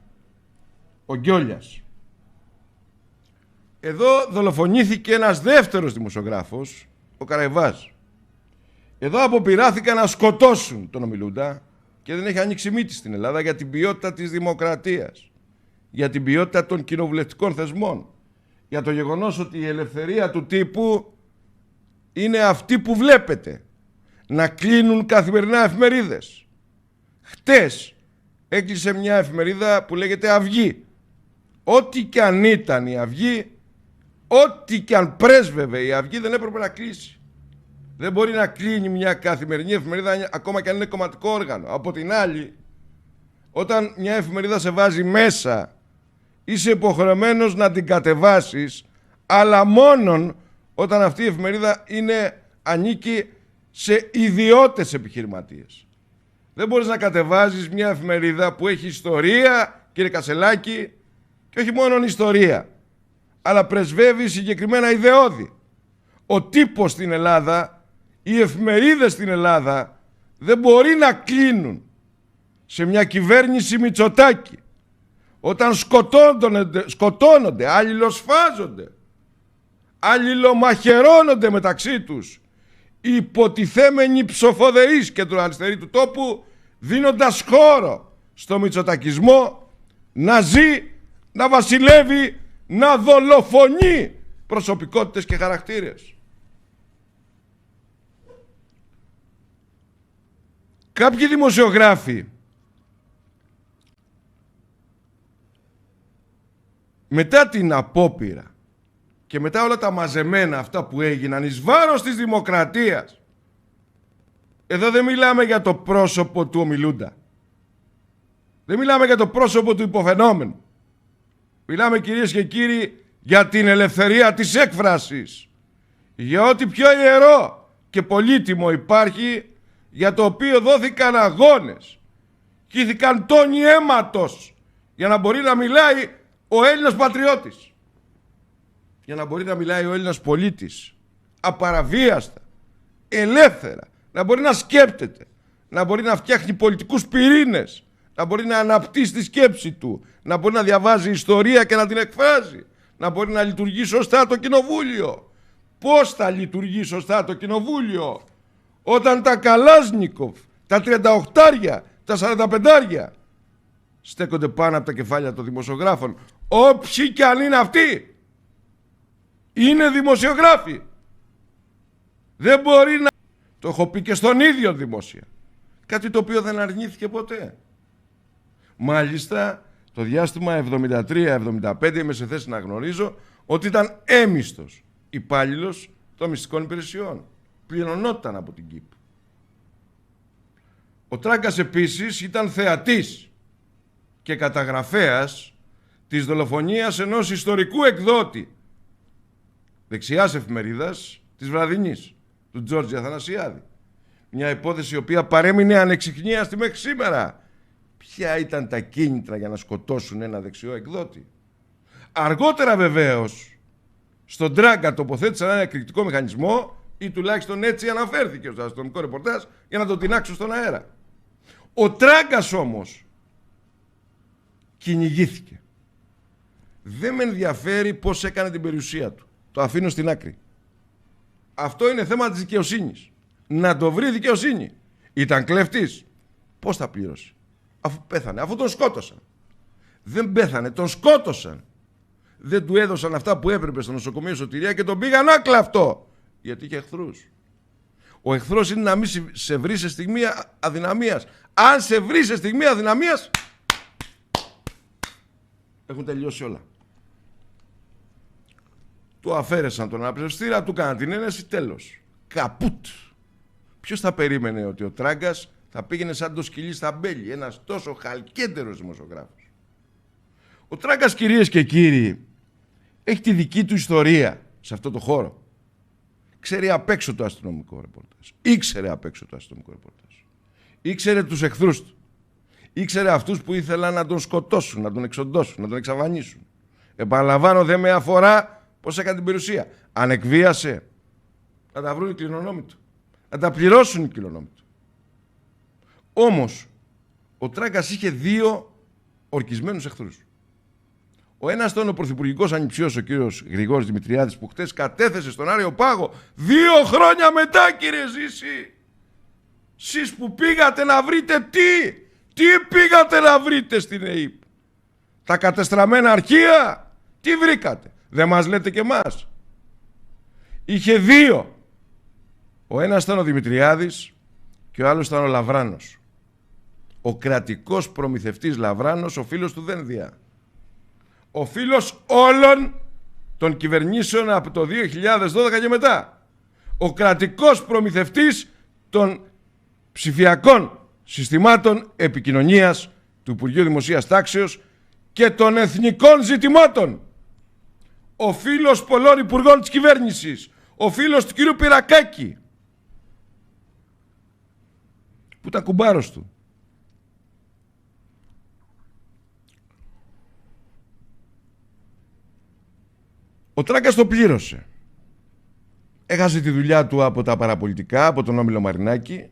ο Γκιόλιας. Εδώ δολοφονήθηκε ένας δεύτερος δημοσιογράφος, ο Καραϊβάζ. Εδώ αποπειράθηκαν να σκοτώσουν τον ομιλούντα και δεν έχει ανοίξει μύτη στην Ελλάδα για την ποιότητα της δημοκρατίας, για την ποιότητα των κοινοβουλευτικών θεσμών, για το γεγονός ότι η ελευθερία του τύπου είναι αυτή που βλέπετε. Να κλείνουν καθημερινά εφημερίδες. Χτες έκλεισε μια εφημερίδα που λέγεται Αυγή. Ό,τι και αν ήταν η Αυγή, ό,τι και αν πρέσβευε η Αυγή, δεν έπρεπε να κλείσει. Δεν μπορεί να κλείνει μια καθημερινή εφημερίδα ακόμα και αν είναι κομματικό όργανο. Από την άλλη, όταν μια εφημερίδα σε βάζει μέσα, είσαι υποχρεωμένος να την κατεβάσεις, αλλά μόνον όταν αυτή η εφημερίδα ανήκει σε ιδιώτες επιχειρηματίες. Δεν μπορείς να κατεβάζεις μια εφημερίδα που έχει ιστορία, κύριε Κασελάκη, και όχι μόνο ιστορία, αλλά πρεσβεύει συγκεκριμένα ιδεώδη. Ο τύπος στην Ελλάδα, οι εφημερίδες στην Ελλάδα δεν μπορεί να κλείνουν σε μια Μητσοτάκη. Όταν σκοτώνονται, αλληλοσφάζονται, αλληλομαχαιρώνονται μεταξύ τους οι υποτιθέμενοι ψοφοδεείς και του αριστερή του τόπου, δίνοντας χώρο στο μητσοτακισμό να ζει, να βασιλεύει, να δολοφονεί προσωπικότητες και χαρακτήρες. Κάποιοι δημοσιογράφοι μετά την απόπειρα και μετά όλα τα μαζεμένα αυτά που έγιναν εις βάρος της δημοκρατίας, εδώ δεν μιλάμε για το πρόσωπο του ομιλούντα, δεν μιλάμε για το πρόσωπο του υποφαινόμενου, μιλάμε, κυρίες και κύριοι, για την ελευθερία της έκφρασης, για ό,τι πιο ιερό και πολύτιμο υπάρχει, για το οποίο δόθηκαν αγώνες, χύθηκαν τόνοι αίματος για να μπορεί να μιλάει ο Έλληνας πατριώτης, για να μπορεί να μιλάει ο Έλληνας πολίτης απαραβίαστα, ελεύθερα, να μπορεί να σκέπτεται, να μπορεί να φτιάχνει πολιτικούς πυρήνες, να μπορεί να αναπτύσσει τη σκέψη του, να μπορεί να διαβάζει ιστορία και να την εκφράζει, να μπορεί να λειτουργεί σωστά το κοινοβούλιο. Πώς θα λειτουργεί σωστά το κοινοβούλιο όταν τα Καλάσνικοφ, τα 38, τα 45 στέκονται πάνω από τα κεφάλια των δημοσιογράφων, όποιοι κι αν είναι αυτοί, είναι δημοσιογράφοι. Δεν μπορεί να... Το έχω πει και στον ίδιο δημόσια. Κάτι το οποίο δεν αρνήθηκε ποτέ. Μάλιστα, το διάστημα 73-75 είμαι σε θέση να γνωρίζω ότι ήταν έμιστος υπάλληλος των μυστικών υπηρεσιών. Πληρωνόταν από την ΚΙΠ. Ο Τράγκας επίσης ήταν θεατής και καταγραφέας της δολοφονίας ενός ιστορικού εκδότη δεξιάς εφημερίδας της Βραδινής, του Τζόρτζη Αθανασιάδη. Μια υπόθεση η οποία παρέμεινε ανεξιχνίαστη μέχρι σήμερα. Ποια ήταν τα κίνητρα για να σκοτώσουν ένα δεξιό εκδότη? Αργότερα βεβαίως στον Τράγκα τοποθέτησαν ένα εκρηκτικό μηχανισμό, ή τουλάχιστον έτσι αναφέρθηκε στο αστυνομικό ρεπορτάζ, για να τον τινάξουν στον αέρα. Ο Τράγκας όμως κυνηγήθηκε. Δεν με ενδιαφέρει πώς έκανε την περιουσία του. Το αφήνω στην άκρη. Αυτό είναι θέμα της δικαιοσύνης. Να το βρει δικαιοσύνη. Ήταν κλέφτης. Πώς θα πλήρωσε? Αφού πέθανε, αφού τον σκότωσαν. Δεν πέθανε, τον σκότωσαν. Δεν του έδωσαν αυτά που έπρεπε στο νοσοκομείο Σωτηρία και τον πήγαν άκλαυτο. Γιατί είχε εχθρούς. Ο εχθρός είναι να μην σε βρει σε στιγμή αδυναμίας. Αν σε βρει σε στιγμή αδυναμίας, έχουν τελειώσει όλα. Του αφαίρεσαν τον αναπνευστήρα, του έκαναν την ένεση, τέλος. Καπούτ. Ποιος θα περίμενε ότι ο Τράγκας θα πήγαινε σαν το σκυλί στα μπέλη, ένας τόσο χαλκέντερος δημοσιογράφος? Ο Τράγκας, κυρίες και κύριοι, έχει τη δική του ιστορία. σε αυτό το χώρο. Ξέρει απ' έξω το αστυνομικό ρεπορτάζ. Ήξερε απ' έξω το αστυνομικό ρεπορτάζ. Ήξερε τους εχθρούς του. Ήξερε αυτούς που ήθελαν να τον σκοτώσουν, να τον εξοντώσουν, να τον εξαφανίσουν. Επαναλαμβάνω, δεν με αφορά πώς έκανε την περιουσία. Αν εκβίασε, να τα βρουν οι κληρονόμοι του. Να τα πληρώσουν οι κληρονόμοι του. Όμως, ο Τράγκας είχε δύο ορκισμένους εχθρούς. Ο ένας ήταν ο πρωθυπουργικός ανιψιός, ο κύριος Γρηγόρης Δημητριάδης, που χτες κατέθεσε στον Άριο Πάγο 2 χρόνια μετά, κύριε Ζήση. Σεις που πήγατε να βρείτε τι πήγατε να βρείτε στην ΕΥΠ? Τα κατεστραμμένα αρχεία? Τι βρήκατε? Δεν μας λέτε και εμάς? Είχε δύο. Ο ένας ήταν ο Δημητριάδης και ο άλλος ήταν ο Λαβράνος. Ο κρατικός προμηθευτής Λαβράνος, ο φίλος του Δένδια. Ο φίλος όλων των κυβερνήσεων από το 2012 και μετά. Ο κρατικός προμηθευτής των ψηφιακών συστημάτων επικοινωνίας του Υπουργείου Δημοσίας Τάξεως και των εθνικών ζητημάτων. Ο φίλος πολλών υπουργών της κυβέρνησης. Ο φίλος του κύριου Πυρακάκη, που ήταν κουμπάρος του. Ο Τράγκας το πλήρωσε. Έχασε τη δουλειά του από τα παραπολιτικά, από τον Όμιλο Μαρινάκη,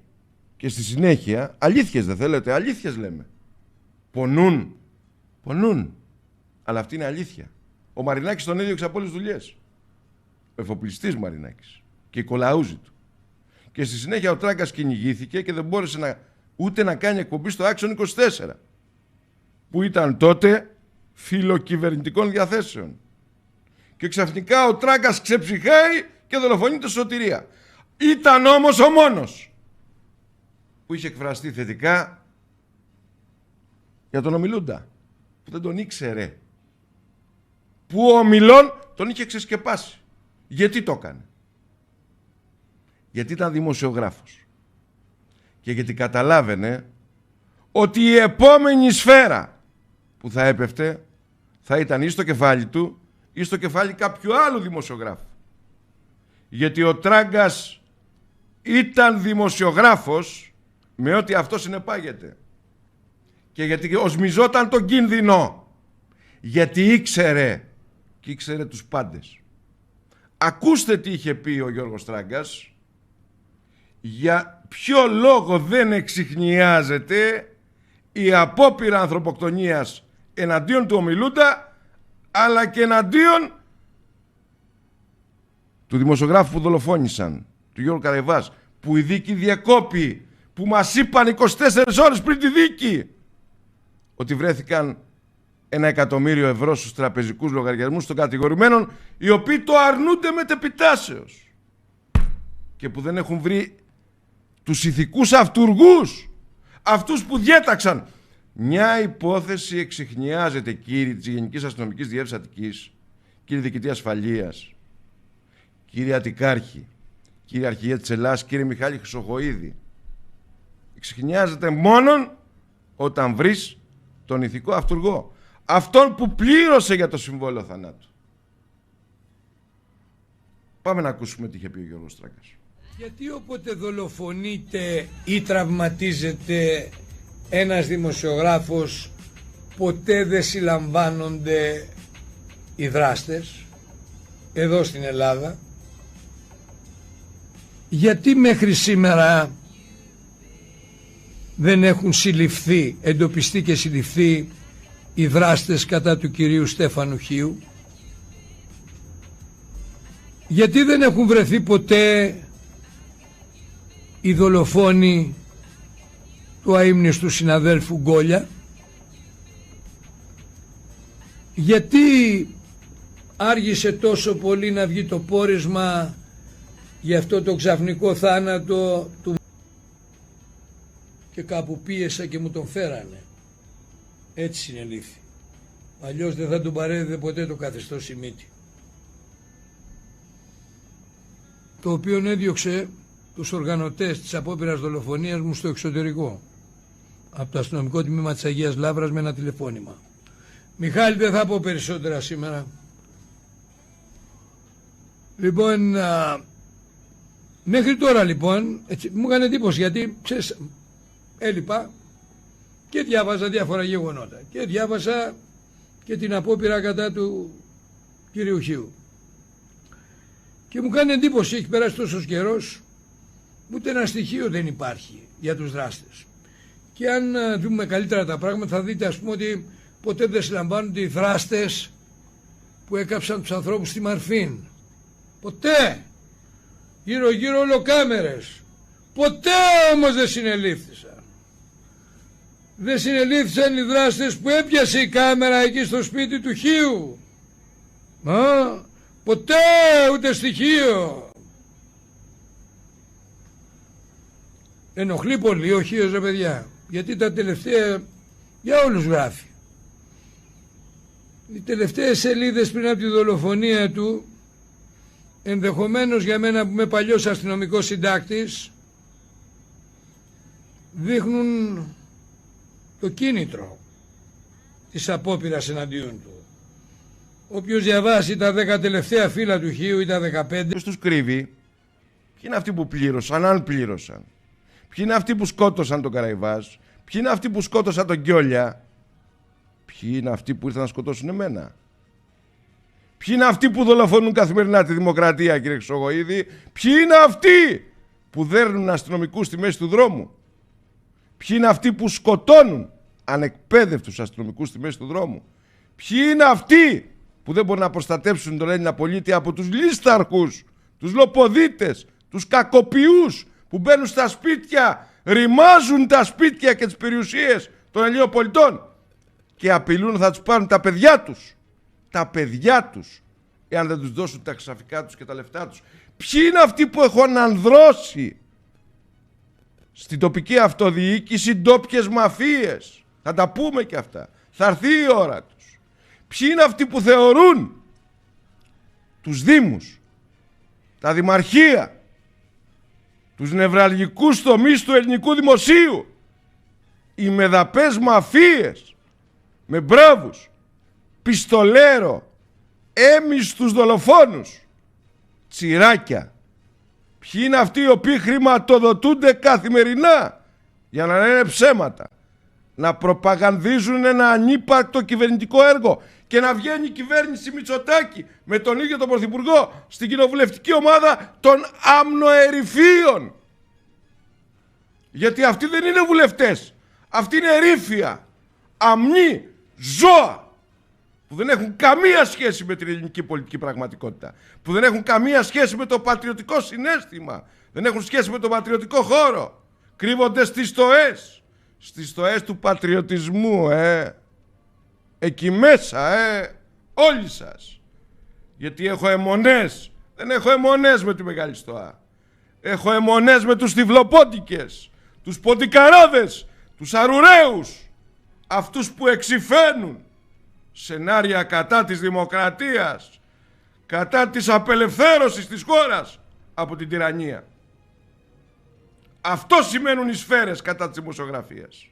και στη συνέχεια, αλήθειες δεν θέλετε, αλήθειες λέμε. Πονούν, αλλά αυτή είναι αλήθεια. Ο Μαρινάκης τον έδιωξε από όλες τις δουλειές. Ο εφοπλιστής Μαρινάκης και η κολαούζη του. Και στη συνέχεια ο Τράγκας κυνηγήθηκε και δεν μπόρεσε ούτε να κάνει εκπομπή στο Άξιον 24, που ήταν τότε φιλοκυβερνητικών διαθέσεων. Και ξαφνικά ο Τράγκας ξεψυχάει και δολοφονεί τη σωτηρία. Ήταν όμως ο μόνος που είχε εκφραστεί θετικά για τον ομιλούντα, που δεν τον ήξερε, που ο ομιλών τον είχε ξεσκεπάσει. Γιατί το έκανε? Γιατί ήταν δημοσιογράφος και γιατί καταλάβαινε ότι η επόμενη σφαίρα που θα έπεφτε θα ήταν ή στο κεφάλι του ή στο κεφάλι κάποιου άλλου δημοσιογράφου. Γιατί ο Τράγκας ήταν δημοσιογράφος με ό,τι αυτό συνεπάγεται. Και γιατί οσμιζόταν τον κίνδυνο. Γιατί ήξερε, και ήξερε τους πάντες. Ακούστε τι είχε πει ο Γιώργος Τράγκας, για ποιο λόγο δεν εξιχνιάζεται η απόπειρα ανθρωποκτονίας εναντίον του ομιλούντα, αλλά και εναντίον του δημοσιογράφου που δολοφόνησαν, του Γιώργου Καραϊβάς, που η δίκη διακόπη, που μας είπαν 24 ώρες πριν τη δίκη ότι βρέθηκαν 1.000.000 ευρώ στους τραπεζικούς λογαριασμούς των κατηγορουμένων, οι οποίοι το αρνούνται μετεπιτάσεως και που δεν έχουν βρει τους ηθικούς αυτουργούς, αυτούς που διέταξαν. Μια υπόθεση εξιχνιάζεται, κύριοι της Γενικής Αστυνομικής Διεύθυνσης Αττικής, κύριε Διοικητή Ασφαλείας, κύριε Αττικάρχη, κύριε Αρχηγέ της Ελλάδας, κύριε Μιχάλη Χρυσοχοΐδη. Εξιχνιάζεται μόνον όταν βρεις τον ηθικό αυτουργό, αυτόν που πλήρωσε για το συμβόλαιο θανάτου. Πάμε να ακούσουμε τι είχε πει ο Γιώργος Τράγκας. Γιατί όποτε δολοφονείται ή τραυματίζεται ένας δημοσιογράφος, ποτέ δεν συλλαμβάνονται οι δράστες εδώ στην Ελλάδα? Γιατί μέχρι σήμερα δεν έχουν συλληφθεί, εντοπιστεί και συλληφθεί οι δράστες κατά του κυρίου Στέφανου Χίου? Γιατί δεν έχουν βρεθεί ποτέ οι δολοφόνοι του αείμνηστου συναδέλφου Γκόλια? Γιατί άργησε τόσο πολύ να βγει το πόρισμα για αυτό το ξαφνικό θάνατο του? Και κάπου πίεσα και μου τον φέρανε. Έτσι συνελήφθη. Αλλιώς δεν θα τον παρέδιδε ποτέ το καθεστώς η μύτη. Το οποίο έδιωξε τους οργανωτές της απόπειρας δολοφονίας μου στο εξωτερικό, από το αστυνομικό τμήμα της Αγίας Λαύρας, με ένα τηλεφώνημα. Μιχάλη, δεν θα πω περισσότερα σήμερα. Λοιπόν, μέχρι τώρα λοιπόν, έτσι, μου έκανε εντύπωση γιατί ξέρεις, έλειπα και διάβαζα διάφορα γεγονότα και διάβασα και την απόπειρα κατά του κυρίου Χίου. Και μου κάνει εντύπωση, έχει περάσει τόσος καιρός, ούτε ένα στοιχείο δεν υπάρχει για τους δράστες. Και αν δούμε καλύτερα τα πράγματα θα δείτε, ας πούμε, ότι ποτέ δεν συλλαμβάνονται οι δράστες που έκαψαν τους ανθρώπους στη Μαρφίν. Ποτέ. Γύρω γύρω ολοκάμερες. Ποτέ όμως δεν συνελήφθησαν. Δεν συνελήφθησαν οι δράστες που έπιασε η κάμερα εκεί στο σπίτι του Χίου. Ποτέ ούτε στοιχείο. Ενοχλεί πολύ ο Χίος, ρε παιδιά, γιατί τα τελευταία για όλους γράφει. Οι τελευταίες σελίδες πριν από τη δολοφονία του, ενδεχομένως για μένα που είμαι παλιός αστυνομικός συντάκτης, δείχνουν το κίνητρο της απόπειρας εναντίον του. Όποιος διαβάσει τα 10 τελευταία φύλλα του Χίου ή τα 15... Ποιος τους κρύβει? Ποιοι είναι αυτοί που πλήρωσαν, αν πλήρωσαν? Ποιοι είναι αυτοί που σκότωσαν τον Καραϊβάζ? Ποιοι είναι αυτοί που σκότωσαν τον Κιόλια? Ποιοι είναι αυτοί που ήρθαν να σκοτώσουν εμένα? Ποιοι είναι αυτοί που δολοφονούν καθημερινά τη δημοκρατία, κύριε Χρυσογοΐδη? Ποιοι είναι αυτοί που δέρνουν αστυνομικούς στη μέση του δρόμου? Ποιοι είναι αυτοί που σκοτώνουν ανεκπαίδευτους αστυνομικούς στη μέση του δρόμου? Ποιοι είναι αυτοί που δεν μπορούν να προστατέψουν τον Έλληνα πολίτη από τους λίσταρχους, τους λοποδίτες, τους κακοποιούς που μπαίνουν στα σπίτια, ρημάζουν τα σπίτια και τις περιουσίες των Ελλήνων πολιτών και απειλούν θα τους πάρουν τα παιδιά τους. Τα παιδιά τους, εάν δεν τους δώσουν τα ξαφικά τους και τα λεφτά τους. Ποιοι είναι αυτοί που έχουν ανδρώσει στην τοπική αυτοδιοίκηση ντόπιες μαφίες? Θα τα πούμε και αυτά. Θα έρθει η ώρα τους. Ποιοι είναι αυτοί που θεωρούν τους δήμους, τα δημαρχία, τους νευραλγικούς τομείς του ελληνικού δημοσίου, οι μεδαπές μαφίες με μπράβους, πιστολέρο, έμιστους δολοφόνους, τσιράκια? Ποιοι είναι αυτοί οι οποίοι χρηματοδοτούνται καθημερινά για να λένε ψέματα, να προπαγανδίζουν ένα ανύπαρκτο κυβερνητικό έργο και να βγαίνει η κυβέρνηση Μητσοτάκη με τον ίδιο τον Πρωθυπουργό στην κοινοβουλευτική ομάδα των αμνοερυφίων? Γιατί αυτοί δεν είναι βουλευτές, αυτοί είναι ερήφια, αμνοί, ζώα που δεν έχουν καμία σχέση με την ελληνική πολιτική πραγματικότητα, που δεν έχουν καμία σχέση με το πατριωτικό συναίσθημα, δεν έχουν σχέση με το πατριωτικό χώρο. Κρύβονται στις στοές του πατριωτισμού, εκεί μέσα, όλοι σας. Γιατί έχω αιμονές, δεν έχω αιμονές με τη Μεγάλη Στοά. Έχω αιμονές με τους τυφλοπόντικες, τους ποντικαράδες, τους αρουραίους, αυτούς που εξυφαίνουν σενάρια κατά της δημοκρατίας, κατά της απελευθέρωσης της χώρας από την τυραννία. Αυτό σημαίνουν οι σφαίρες κατά της δημοσιογραφίας.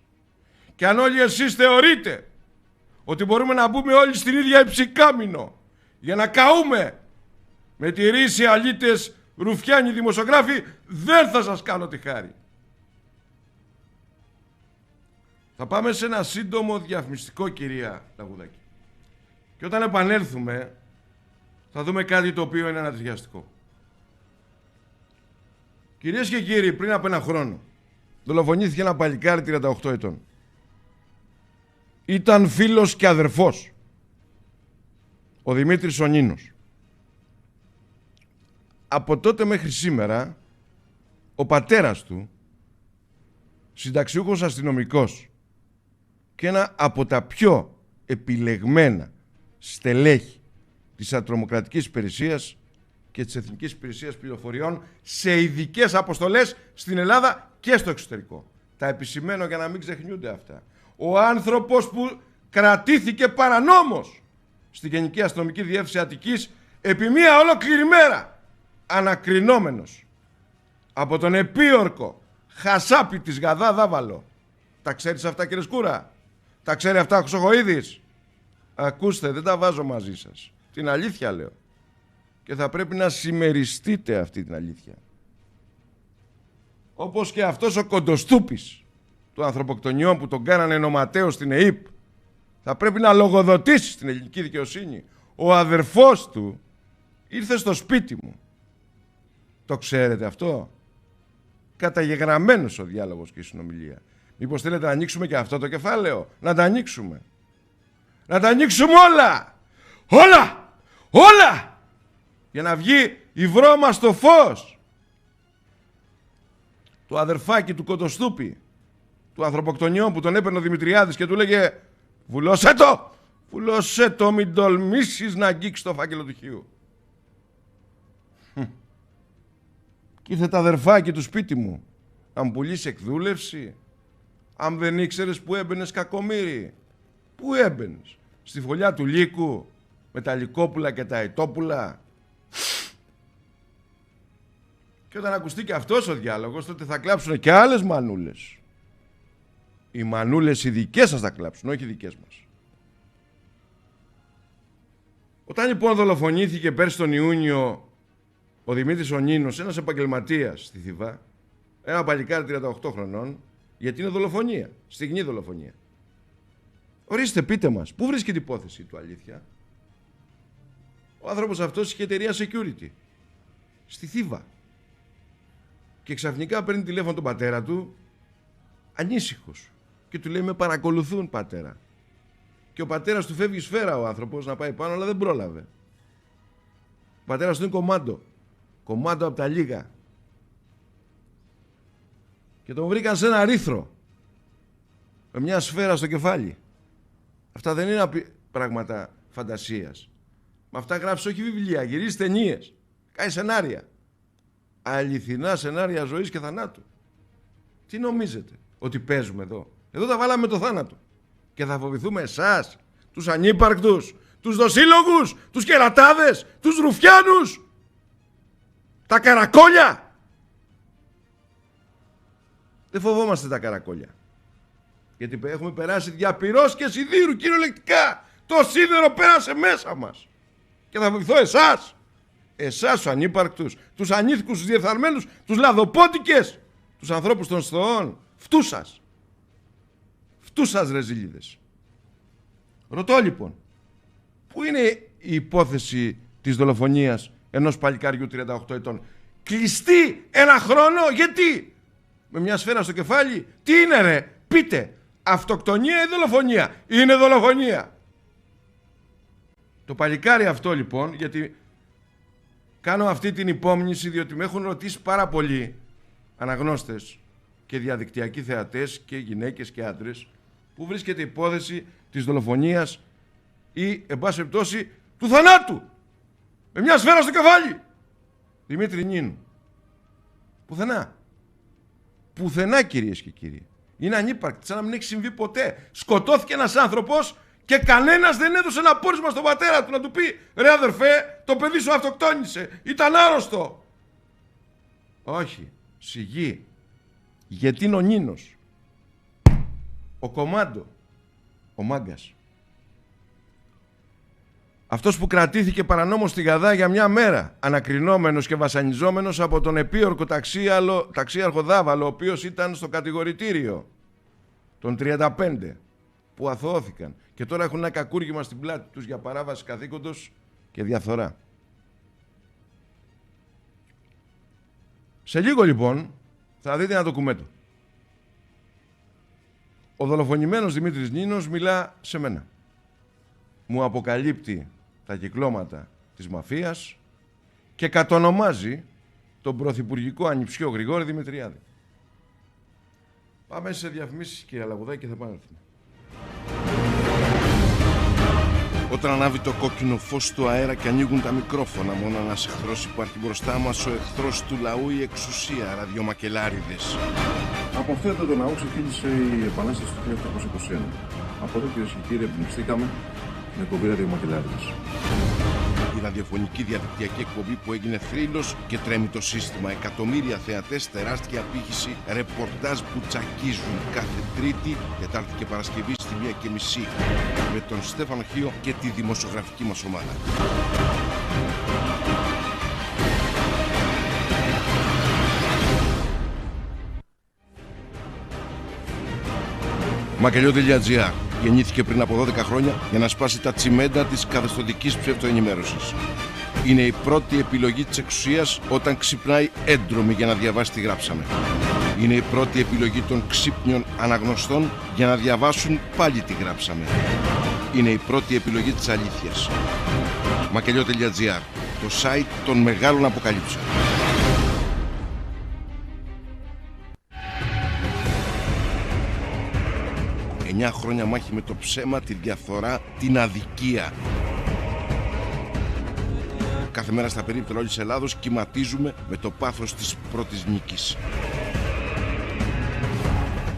Και αν όλοι εσείς θεωρείτε ότι μπορούμε να μπούμε όλοι στην ίδια υψηκάμινο για να καούμε με τη ρίση αλήτες ρουφιάνοι δημοσιογράφοι, δεν θα σας κάνω τη χάρη. Θα πάμε σε ένα σύντομο διαφημιστικό, κυρία Λαγουδάκη. Και όταν επανέλθουμε θα δούμε κάτι το οποίο είναι ανατριχιαστικό. Κυρίες και κύριοι, πριν από ένα χρόνο δολοφονήθηκε ένα παλικάρι 38 ετών. Ήταν φίλος και αδερφός. Ο Δημήτρης ο Νίνος. Από τότε μέχρι σήμερα ο πατέρας του, συνταξιούχος αστυνομικός και ένα από τα πιο επιλεγμένα στελέχη της Ατρομοκρατικής Υπηρεσίας και της Εθνικής Υπηρεσίας Πληροφοριών σε ειδικές αποστολές στην Ελλάδα και στο εξωτερικό. Τα επισημαίνω για να μην ξεχνιούνται αυτά. Ο άνθρωπος που κρατήθηκε παρανόμως στη Γενική Αστυνομική Διεύθυνση Αττικής επί μία ολόκληρη μέρα, ανακρινόμενος από τον επίορκο Χασάπη της Γαδά Δάβαλο. Τα ξέρεις αυτά, κύριε Σκούρα? Τα ξέρει αυτά ο Χρυσογοΐδης? Ακούστε, δεν τα βάζω μαζί σας. Την αλήθεια λέω. και θα πρέπει να συμμεριστείτε αυτή την αλήθεια. Όπως και αυτός ο κοντοστούπης του ανθρωποκτονιών που τον κάνανε νοματέο στην ΕΥΠ θα πρέπει να λογοδοτήσει στην ελληνική δικαιοσύνη. Ο αδερφός του ήρθε στο σπίτι μου. Το ξέρετε αυτό? Καταγεγραμμένος ο διάλογος και η συνομιλία. Μήπως θέλετε να ανοίξουμε και αυτό το κεφάλαιο? Να τα ανοίξουμε. Να τα ανοίξουμε όλα! Όλα! Όλα! Για να βγει η βρώμα στο φως. Το αδερφάκι του Κοντοστούπη, του ανθρωποκτονιών που τον έπαιρνε ο Δημητριάδης και του λέγε «Βουλώσέ το! Βουλώσέ το, μην τολμήσεις να αγγίξεις το φάκελο του Χίου». Κι ήρθε το αδερφάκι του σπίτι μου να μου πουλήσει εκδούλευση. Αν δεν ήξερες που έμπαινες, κακομοίρη. Πού έμπαινες? Στη φωλιά του Λύκου με τα Λυκόπουλα και τα Αιτόπουλα. Και όταν ακουστεί και αυτός ο διάλογος, τότε θα κλάψουν και άλλες μανούλες. Οι μανούλες οι δικές σας θα κλάψουν, όχι οι δικές μας. Όταν λοιπόν δολοφονήθηκε πέρσι τον Ιούνιο ο Δημήτρης ο Νίνος, ένας επαγγελματίας στη Θηβά, ένα παλικάρι 38 χρονών, γιατί είναι δολοφονία, στιγνή δολοφονία. Ορίστε, πείτε μας, πού βρίσκεται η υπόθεση του, αλήθεια? Ο άνθρωπος αυτός είχε εταιρεία security στη Θήβα και ξαφνικά παίρνει τηλέφωνο τον πατέρα του, ανήσυχος, και του λέει «Με παρακολουθούν, πατέρα». Και ο πατέρας του φεύγει σφαίρα ο άνθρωπος να πάει πάνω, αλλά δεν πρόλαβε. Ο πατέρας του είναι κομμάντο. Κομμάντο από τα λίγα. Και τον βρήκαν σε ένα ρήθρο με μια σφαίρα στο κεφάλι. Αυτά δεν είναι πράγματα φαντασίας. Με αυτά γράφεις όχι βιβλία, γυρίζεις ταινίες, κάνει σενάρια. Αληθινά σενάρια ζωής και θανάτου. Τι νομίζετε ότι παίζουμε εδώ? Εδώ τα βάλαμε το θάνατο. Και θα φοβηθούμε εσάς, τους ανύπαρκτους, τους δοσύλλογους, τους κερατάδες, τους ρουφιάνους, τα καρακόλια? Δεν φοβόμαστε τα καρακόλια. Γιατί έχουμε περάσει διαπυρός και σιδήρου, κυριολεκτικά. Το σίδερο πέρασε μέσα μας. Και θα βοηθώ εσάς. Εσάς τους ανύπαρκτους, τους ανήθικους, τους διεφθαρμένους, τους λαδοπότικες, τους ανθρώπους των στοών. Φτού σας. Φτού σας, ρεζίλιδες. Ρωτώ λοιπόν, πού είναι η υπόθεση της δολοφονίας ενός παλικάριου 38 ετών? Κλειστή ένα χρόνο, γιατί? Με μια σφαίρα στο κεφάλι. Τι είναι ρε, πείτε, αυτοκτονία ή δολοφονία? Είναι δολοφονία. Το παλικάρι αυτό λοιπόν, γιατί κάνω αυτή την υπόμνηση διότι με έχουν ρωτήσει πάρα πολλοί αναγνώστες και διαδικτυακοί θεατές και γυναίκες και άντρες, πού βρίσκεται η υπόθεση της δολοφονίας ή εν πάση περιπτώσει του θανάτου με μια σφαίρα στο κεφάλι Δημήτρη Νίνου. Πουθενά. Πουθενά, κυρίες και κύριοι. Είναι ανύπαρκτη, σαν να μην έχει συμβεί ποτέ. Σκοτώθηκε ένας άνθρωπος και κανένας δεν έδωσε ένα πόρισμα στον πατέρα του να του πει «Ρε αδερφέ, το παιδί σου αυτοκτόνησε, ήταν άρρωστο». Όχι, σιγή. Γιατί είναι ο Νίνος, ο κομμάντο, ο μάγκας. Αυτός που κρατήθηκε παρανόμως στη Γαδά για μια μέρα, ανακρινόμενος και βασανιζόμενος από τον επίορκο ταξίαρχο Δάβαλο, ο οποίος ήταν στο κατηγορητήριο των 35 που αθωώθηκαν και τώρα έχουν ένα κακούργημα στην πλάτη τους για παράβαση καθήκοντος και διαφθορά. Σε λίγο λοιπόν θα δείτε ένα ντοκουμέντο. Ο δολοφονημένος Δημήτρης Νίνος μιλά σε μένα. Μου αποκαλύπτει τα κυκλώματα της μαφίας και κατονομάζει τον πρωθυπουργικό ανιψιό Γρηγόρη Δημητριάδη. Πάμε σε διαφημίσεις, κύριε Λαγουδάκη, και θα επανέλθουμε. Όταν ανάβει το κόκκινο φως του αέρα και ανοίγουν τα μικρόφωνα, μόνο ένας εχθρός υπάρχει μπροστά μας, ο εχθρός του λαού, η εξουσία, ραδιομακελάριδες. Από αυτό το ναό ξεκίνησε η Επανάσταση του 1821. Από εδώ, κυρίες και κύριοι, εμπνευστήκαμε με εκπομπή ραδιομακελάριδες. Η ραδιοφωνική διαδικτυακή εκπομπή που έγινε θρύλος και τρέμει το σύστημα. Εκατομμύρια θεατές, τεράστια απήχηση, ρεπορτάζ που τσακίζουν κάθε Τρίτη, Τετάρτη και Παρασκευή στη 1:30 με τον Στέφανο Χίο και τη δημοσιογραφική μας ομάδα. Μακελιό.gr γεννήθηκε πριν από 12 χρόνια για να σπάσει τα τσιμέντα της καθεστωτικής ψευτοενημέρωσης. Είναι η πρώτη επιλογή της εξουσίας όταν ξυπνάει έντρομη για να διαβάσει τι γράψαμε. Είναι η πρώτη επιλογή των ξύπνιων αναγνωστών για να διαβάσουν πάλι τι γράψαμε. Είναι η πρώτη επιλογή της αλήθειας. Μακελιό.gr, το site των μεγάλων αποκαλύψεων. 9 χρόνια μάχη με το ψέμα, τη διαφθορά, την αδικία. Κάθε μέρα στα περίπτωρα όλης της Ελλάδος κυματίζουμε με το πάθος της πρώτης νίκης.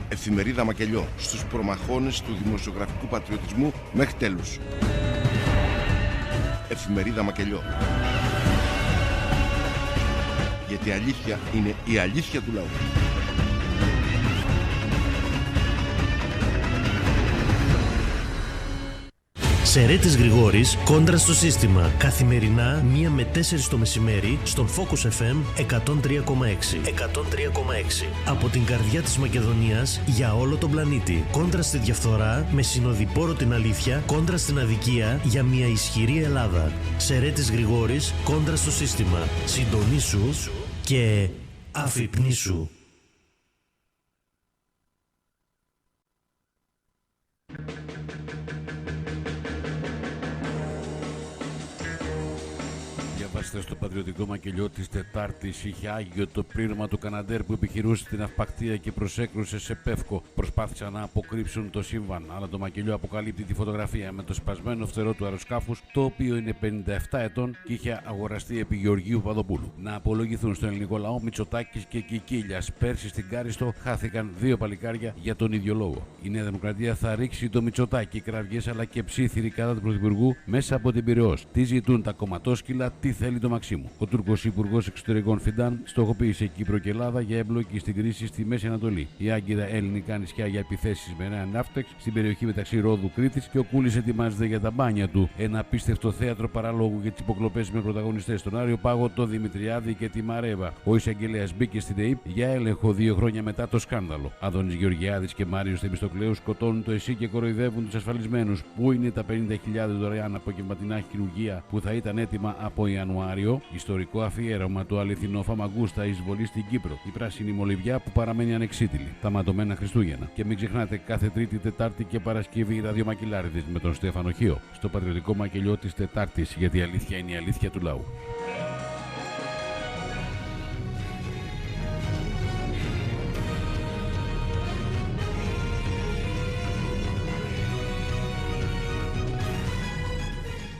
Εφημερίδα Μακελιό, στους προμαχώνες του δημοσιογραφικού πατριωτισμού μέχρι τέλους. Εφημερίδα Μακελιό. Γιατί η αλήθεια είναι η αλήθεια του λαού. Σερέτης Γρηγόρης, κόντρα στο σύστημα. Καθημερινά 1 με 4 το μεσημέρι στον Focus FM 103,6. 103,6. Από την καρδιά της Μακεδονίας για όλο τον πλανήτη. Κόντρα στη διαφθορά με συνοδοιπόρο την αλήθεια. Κόντρα στην αδικία για μια ισχυρή Ελλάδα. Σερέτης Γρηγόρης, κόντρα στο σύστημα. Συντονίσου και αφυπνίσου. Στο πατριωτικό μακελιό της Τετάρτης είχε άγιο το πλήρωμα του Καναντέρ που επιχειρούσε την αυπακτία και προσέκρουσε σε Πεύκο. Προσπάθησαν να αποκρύψουν το σύμβαν, αλλά το μακελιό αποκαλύπτει τη φωτογραφία με το σπασμένο φτερό του αεροσκάφους, το οποίο είναι 57 ετών και είχε αγοραστεί επί Γεωργίου Παδοπούλου. Να απολογηθούν στον ελληνικό λαό Μητσοτάκης και Κικίλιας. Πέρσι στην Κάριστο χάθηκαν 2 παλικάρια για τον ίδιο λόγο. Η Νέα Δημοκρατία θα ρίξει το Μητσοτάκη, κραυγές αλλά και ψήθυροι κατά του Πρωθυπουργού μέσα από την Πειραιώς. Τι ζητούν τα κομματόσκυλα, τι θέλει το Μαξίμου. Ο Τούρκος Υπουργός Εξωτερικών Φιντάν στοχοποίησε Κύπρο και Ελλάδα για εμπλοκή στην κρίση στη Μέση Ανατολή. Η Άγκυρα ελληνικά νησιά για επιθέσεις με νέα ναύτεξ στην περιοχή μεταξύ Ρόδου Κρήτης και ο Κούλης ετοιμάζεται για τα μπάνια του. Ένα απίστευτο θέατρο παράλογου για τις υποκλοπές με πρωταγωνιστές στον Άριο Πάγο, τον Δημητριάδη και τη Μαρέβα. Ο εισαγγελέας μπήκε στην ΕΕΠ για έλεγχο 2 χρόνια μετά το σκάνδαλο. Αδώνης Γεωργιάδης και Μάριος Θεμιστοκλέου σκοτώνουν το ΕΣΥ και κοροϊδεύουν τους ασφαλισμένους. Πού είναι τα 50.000 δωρεάν απογευματινά χειρουργία που θα ήταν έτοιμα από Ιανουάριο? Ιστορικό αφιέρωμα το αληθινό Φαμαγκούστα εισβολή στην Κύπρο. Η πράσινη μολυβιά που παραμένει ανεξίτηλη. Τα ματωμένα Χριστούγεννα. Και μην ξεχνάτε κάθε Τρίτη, Τετάρτη και Παρασκευή οι ραδιομακελάριδες με τον Στέφανο Χίο. Στο πατριωτικό μακελιό της Τετάρτης, γιατί η αλήθεια είναι η αλήθεια του λαού.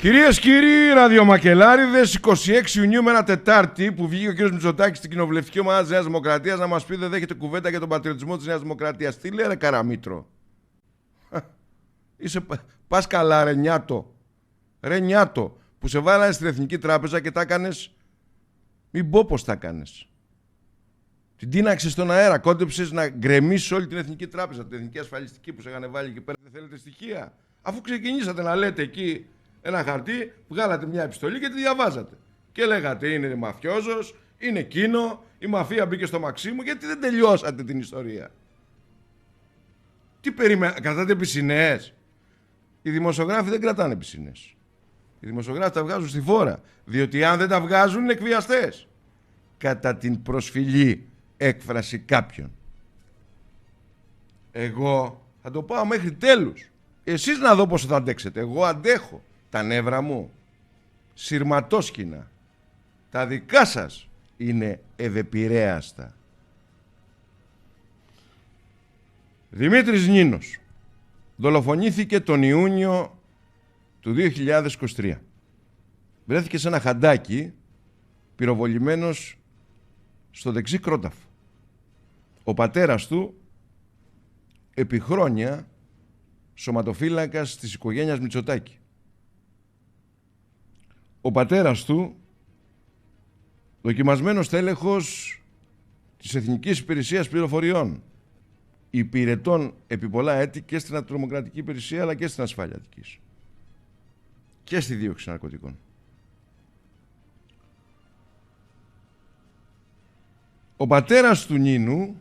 Κυρίες και κύριοι, ραδιομακελάριδες, 26 Ιουνίου με ένα Τετάρτη που βγήκε ο κ. Μητσοτάκης στην κοινοβουλευτική ομάδα της Νέας Δημοκρατίας να μας πει δεν δέχεται κουβέντα για τον πατριωτισμό της Νέας Δημοκρατίας. Τι λέει ρε Καραμήτρο? Πας καλά ρε Νιάτο. Ρε Νιάτο, που σε βάλανε στην Εθνική Τράπεζα και τα έκανες. Μην πω πως τα έκανες. Την τίναξες στον αέρα, κόντεψες να γκρεμίσεις όλη την Εθνική Τράπεζα, την Εθνική Ασφαλιστική που σε είχαν βάλει εκεί πέρα. Δεν θέλετε στοιχεία? Αφού ξεκινήσατε να λέτε εκεί ένα χαρτί, βγάλατε μια επιστολή και τη διαβάζατε. Και λέγατε είναι μαφιόζος, είναι εκείνο, η μαφία μπήκε στο Μαξίμου. Γιατί δεν τελειώσατε την ιστορία? Τι περιμένετε, κρατάτε πισινές? Οι δημοσιογράφοι δεν κρατάνε πισινές. Οι δημοσιογράφοι τα βγάζουν στη φόρα. Διότι αν δεν τα βγάζουν είναι εκβιαστές. Κατά την προσφυλή έκφραση κάποιον. Εγώ θα το πάω μέχρι τέλους. Εσείς να δω πόσο θα αντέξετε. Εγώ αντέχω. Τα νεύρα μου σειρματόσκηνα. Τα δικά σας είναι ευεπηρέαστα. Δημήτρης Νίνος δολοφονήθηκε τον Ιούνιο του 2023. Βρέθηκε σε ένα χαντάκι πυροβολημένος στο δεξί κρόταφο. Ο πατέρας του επί χρόνια σωματοφύλακας της οικογένειας Μητσοτάκη. Ο πατέρας του δοκιμασμένος τέλεχος της Εθνικής Υπηρεσίας Πληροφοριών, υπηρετών επί πολλά έτη και στην ατρομοκρατική υπηρεσία αλλά και στην ασφαλιατική και στη δίωξη ναρκωτικών. Ο πατέρας του Νίνου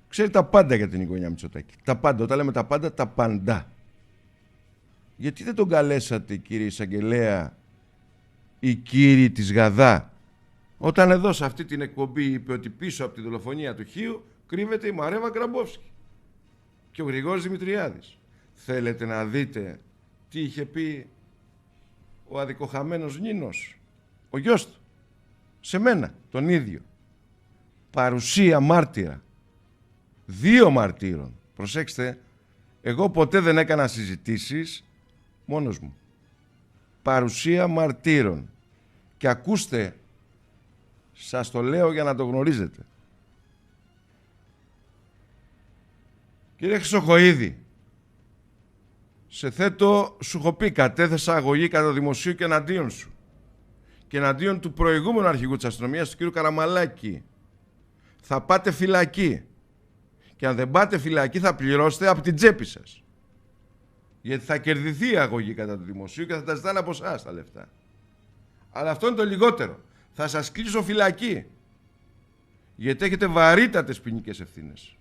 ξέρει τα πάντα για την οικογένεια Μητσοτάκη. Τα πάντα. Όταν λέμε τα πάντα, τα πάντα. Γιατί δεν τον καλέσατε, κύριε εισαγγελέα, οι κύριοι της Γαδά, όταν εδώ σε αυτή την εκπομπή είπε ότι πίσω από τη δολοφονία του Χίου κρύβεται η Μαρέβα Γκραμπόφσκι και ο Γρηγόρης Δημητριάδης. Θέλετε να δείτε τι είχε πει ο αδικοχαμένος Νίνος, ο γιος του, σε μένα, τον ίδιο. Παρουσία μάρτυρα. 2 μαρτύρων. Προσέξτε, εγώ ποτέ δεν έκανα συζητήσεις μόνος μου. Παρουσία μαρτύρων. Και ακούστε, σας το λέω για να το γνωρίζετε. Κύριε Χρυσοχοΐδη, σε θέτω, σου έχω πει, κατέθεσα αγωγή κατά δημοσίου και εναντίον σου. Και εναντίον του προηγούμενου αρχηγού της αστυνομίας, του κ. Καραμαλάκη. Θα πάτε φυλακή. Και αν δεν πάτε φυλακή θα πληρώσετε από την τσέπη σας. Γιατί θα κερδιθεί η αγωγή κατά του δημοσίου και θα τα ζητάνε από εσάς τα λεφτά. Αλλά αυτό είναι το λιγότερο. Θα σας κλείσω φυλακή. Γιατί έχετε βαρύτατες ποινικές ευθύνες.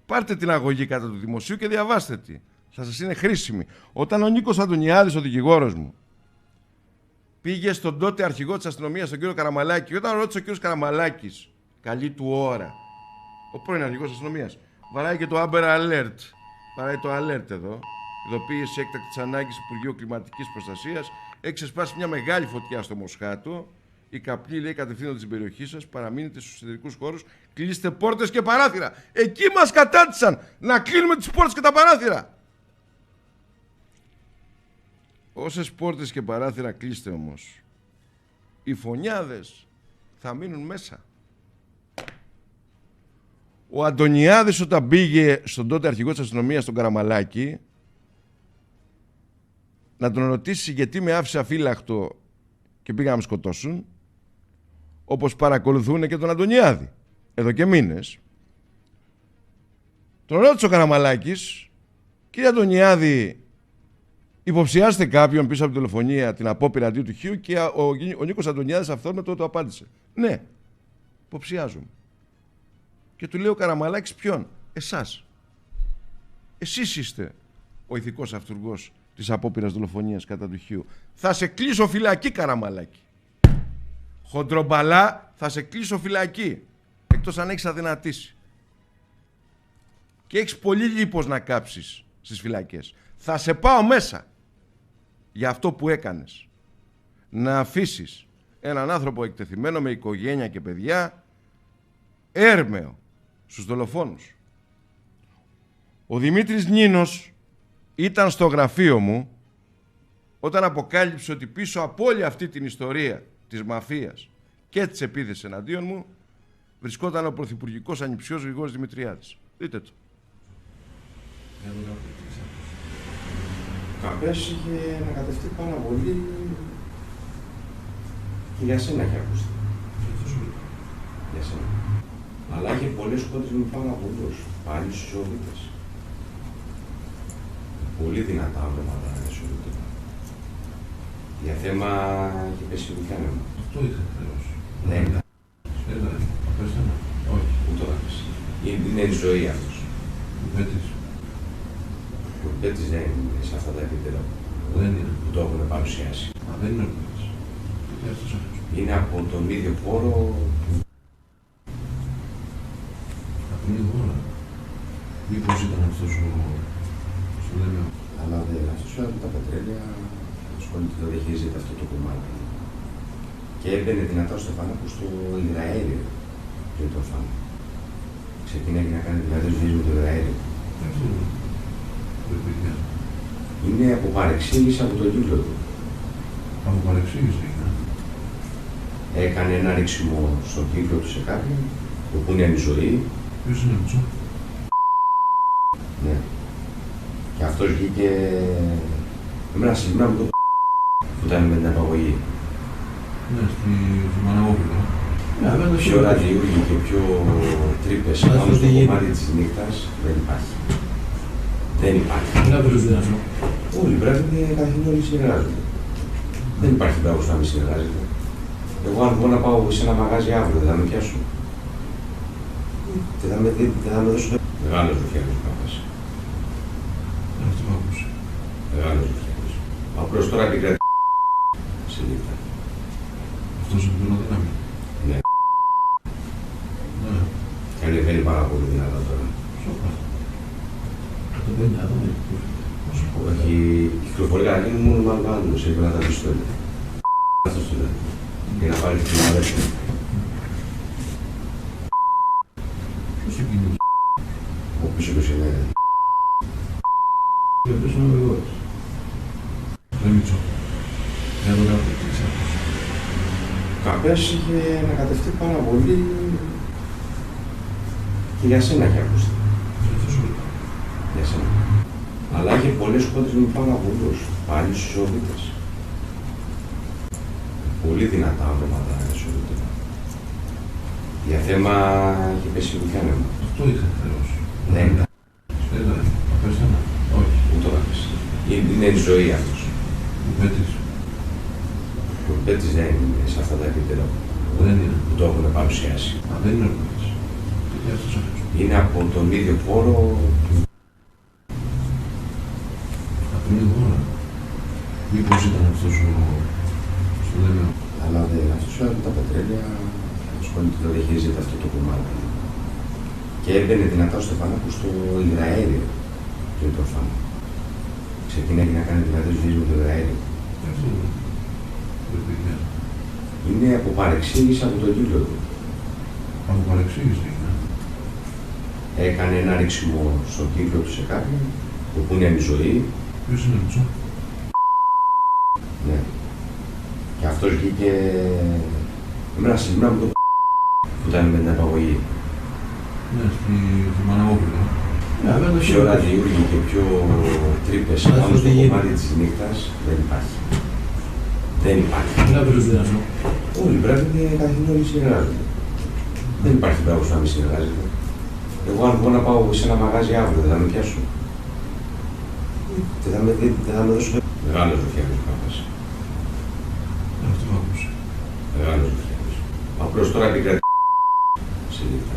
Πάρτε την αγωγή κατά του δημοσίου και διαβάστε τη. Θα σας είναι χρήσιμη. Όταν ο Νίκος Αντωνιάδης, ο δικηγόρος μου, πήγε στον τότε αρχηγό της αστυνομίας, τον κύριο Καραμαλάκη, και όταν ρώτησε ο κύριος Καραμαλάκης, καλή του ώρα, ο πρώην αρχηγός της αστυνομίας, βαράει και το Amber Alert. Βαράει το alert εδώ. Ειδοποίηση έκτακτης ανάγκης Υπουργείου Κλιματικής Προστασίας. Έχει ξεσπάσει μια μεγάλη φωτιά στο Μοσχάτο. Οι καπνοί, λέει, κατευθύνονται στην περιοχή σας. Παραμείνετε στους εσωτερικούς χώρους. Κλείστε πόρτες και παράθυρα. Εκεί μας κατάτησαν να κλείνουμε τις πόρτες και τα παράθυρα. Όσες πόρτες και παράθυρα κλείστε όμως, οι φωνιάδες θα μείνουν μέσα. Ο Αντωνιάδης όταν πήγε στον τότε αρχηγό της αστυνομίας, τον Καραμαλάκη, να τον ρωτήσει γιατί με άφησε αφύλακτο και πήγαν να με σκοτώσουν, όπως παρακολουθούν και τον Αντωνιάδη εδώ και μήνες, τον ρώτησε ο Καραμαλάκης, κύριε Αντωνιάδη, υποψιάστε κάποιον πίσω από τη δολοφονία, την απόπειρα αντί του Χίου? Και ο Νίκος Αντωνιάδης αυτόματα το απάντησε. Ναι, υποψιάζομαι. Και του λέει ο Καραμαλάκης, ποιον? Εσάς. Εσείς είστε ο ηθικός αυτούργος της απόπειρας δολοφονίας κατά του Χίου. Θα σε κλείσω φυλακή, Καραμαλάκη. Χοντρομπαλά, θα σε κλείσω φυλακή. Εκτός αν έχεις αδυνατήσει. Και έχεις πολύ λίπος να κάψεις στις φυλακές. Θα σε πάω μέσα για αυτό που έκανες. Να αφήσεις έναν άνθρωπο εκτεθειμένο με οικογένεια και παιδιά έρμεο στους δολοφόνους. Ο Δημήτρης Νίνος ήταν στο γραφείο μου όταν αποκάλυψε ότι πίσω από όλη αυτή την ιστορία της μαφίας και της επίθεσης εναντίον μου βρισκόταν ο πρωθυπουργικός ανιψιός Γρηγόρης Δημητριάδης. Δείτε το. Ο Καπές είχε ανακατευτεί πάρα πολύ και για σένα είχε ακουστεί. Για σένα. Αλλά είχε πολλές κόντρες με πάρα πολλούς, πάλι στους Ισοβίτες. Πολύ δυνατά ονόματα Ισοβίτες. Για θέμα είχε πέσει μηχάνημα. Αυτό ήθελε τέλος. Ναι, ήταν. Όχι. Ούτε το άφησε. Είναι η ζωή αυτός. Ο Πέτης. Ο Πέτης δεν είναι σε αυτά τα επίπεδα Δεν είναι. που το έχουν παρουσιάσει. Μα δεν είναι ο Πέτης. Είναι από τον ίδιο χώρο. Από την ίδια χώρα. Μήπως ήταν αυτός ο... Σου λέμε... Αλλά αυτός πέρα από τα πετρέλαια ασχολείται, το διαχειρίζεται αυτό το κομμάτι. Και έμπαινε δυνατά στο φάνακο στο υδραέριο πριν το φάνακο. Ξεκινάει να κάνει δηλαδή ζωή με το υδραέριο. Είναι από παρεξήγηση από τον κύκλο του. Από παρεξήγηση είναι. Έκανε ένα ρίξιμο στον κύκλο του σε κάποιον, όπου είναι η ζωή. Ποιος είναι αυτό? Ναι. Και αυτός βγήκε... Εμένα συγκεκριμένα με το που ήταν με την απαγωγή. Ναι, στη Μαναγόπουλο. Ναι, πιο ραδιούργοι και πιο τρύπες πάνω στο κομμάτι της νύχτας δεν υπάρχει. Δεν υπάρχει. Όλοι πρέπει καθημερινά συνεργάζονται. Δεν υπάρχει πράγμα να μην συνεργάζεται. Εγώ αν μπορώ να πάω σε ένα μαγάζι αύριο, δεν θα με πιάσουν. Δεν θα με δώσουν. Μεγάλος Ρουφιάνος ο Πάπας. Αυτό το άκουσα. Μεγάλος Ρουφιάνος. Απλώς τώρα επικρατεί σε νύχτα. Αυτός ο πλήρω δυνάμει. Ναι. Ναι. Και ανεβαίνει πάρα πολύ δυνατά τώρα. Σώπα. Το 9, δεν είναι. Όχι, κυκλοφορεί καταρχήν μόνο με Αλβάνους, έπρεπε να τα πιστώνει. Αυτός το λέει. Για να πάρει την αδέρφη. Ποιος εκείνος. Ο πίσω 29. Και αυτός είναι ο Γρηγόρης. Δεν μίτσω. Για το κάπου, τι ξέρεις. Ο Καπές είχε ανακατευτεί πάρα πολύ και για σένα είχε ακούσει. Για σένα. Αλλά είχε πολλές κόντρες με πάρα πολλούς, πάλι στους Σοβίτες. Πολύ δυνατά ονόματα Σοβίτες. Για θέμα είχε πέσει μηχάνημα. Αυτό είχα τελώς. Δεν ήταν. Δεν ήταν. Απες ένα. Όχι. Ούτε το Καπές. Είναι η ζωή αυτός. Ο Πέτης. Ο Πέτης δεν είναι σε αυτά τα επίπεδα Δεν είναι. που το έχουν παρουσιάσει. Α, δεν είναι ο Πέτης. Τι αυτός αυτός. Είναι από τον ίδιο χώρο. Από την ίδια χώρα. Μήπως ήταν αυτός ο... στο Δέμεο. Αλλά δεν είναι αυτός με τα πετρέλαια. Ασχολείται να διαχειρίζεται αυτό το κομμάτι. Και έμπαινε δυνατά ο Στεφανάκου στο υγραέριο του Ιτροφάνου. Ξεκινάει να κάνει δυνατές δουλειές με το υγραέριο. Αυτό είναι. Είναι από παρεξήγηση από τον κύκλο του. Από παρεξήγηση είναι. Έκανε ένα ρίξιμο στον κύκλο του σε κάποιον, όπου είναι η ζωή. Ποιος είναι Μητσό. Ναι. Και αυτός βγήκε... Εμένα συζητάμε με το που ήταν με την απαγωγή. Ναι, στη Μαναγόπουλο. Ναι, βέβαια το Πιο ραδιούργοι και πιο τρύπες πάνω στο κομμάτι της νύχτας δεν υπάρχει. Δεν υπάρχει. Δεν πρέπει να Όλοι πρέπει και καθημερινά όλοι συνεργάζονται. Δεν υπάρχει πράγμα να μην συνεργάζεται. Εγώ αν μπορώ να πάω σε ένα μαγάζι αύριο, δεν θα με πιάσω. Δεν θα με δώσω. Μεγάλος Ρουφιάνος ο Πάπας. Αυτό το άκουσα. Μεγάλος Ρουφιάνος. Απλώς τώρα επικρατεί σε νύχτα.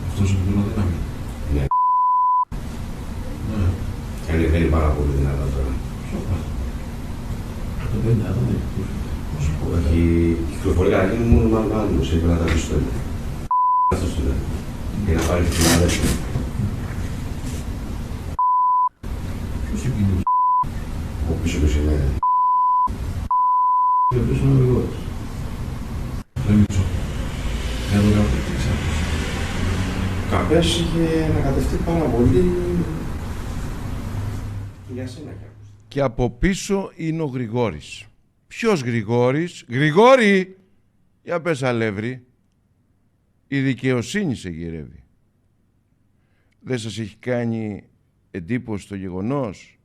Αυτός ο πλήρω δυνάμει. Ναι. Ναι. Και ανεβαίνει πάρα πολύ δυνατά τώρα. Σώπα. Το 9, δεν είναι. Όχι, κυκλοφορεί καταρχήν μόνο με Αλβάνους, έπρεπε να τα πιστώνει. Αυτός το λέει. Για να πάρει την αδέρφη. Ποιος εκείνος. Ο πίσω 29. Και αυτός είναι ο Γρηγόρης. Δεν μίτσω. Για το κάπου, τι ξέρεις. Ο Καπές είχε ανακατευτεί πάρα πολύ και για σένα και ακούστε. Και από πίσω είναι ο Γρηγόρης. Ποιος Γρηγόρης? Γρηγόρη! Για πες Αλεύρη. Η δικαιοσύνη σε γυρεύει. Δεν σας έχει κάνει εντύπωση το γεγονός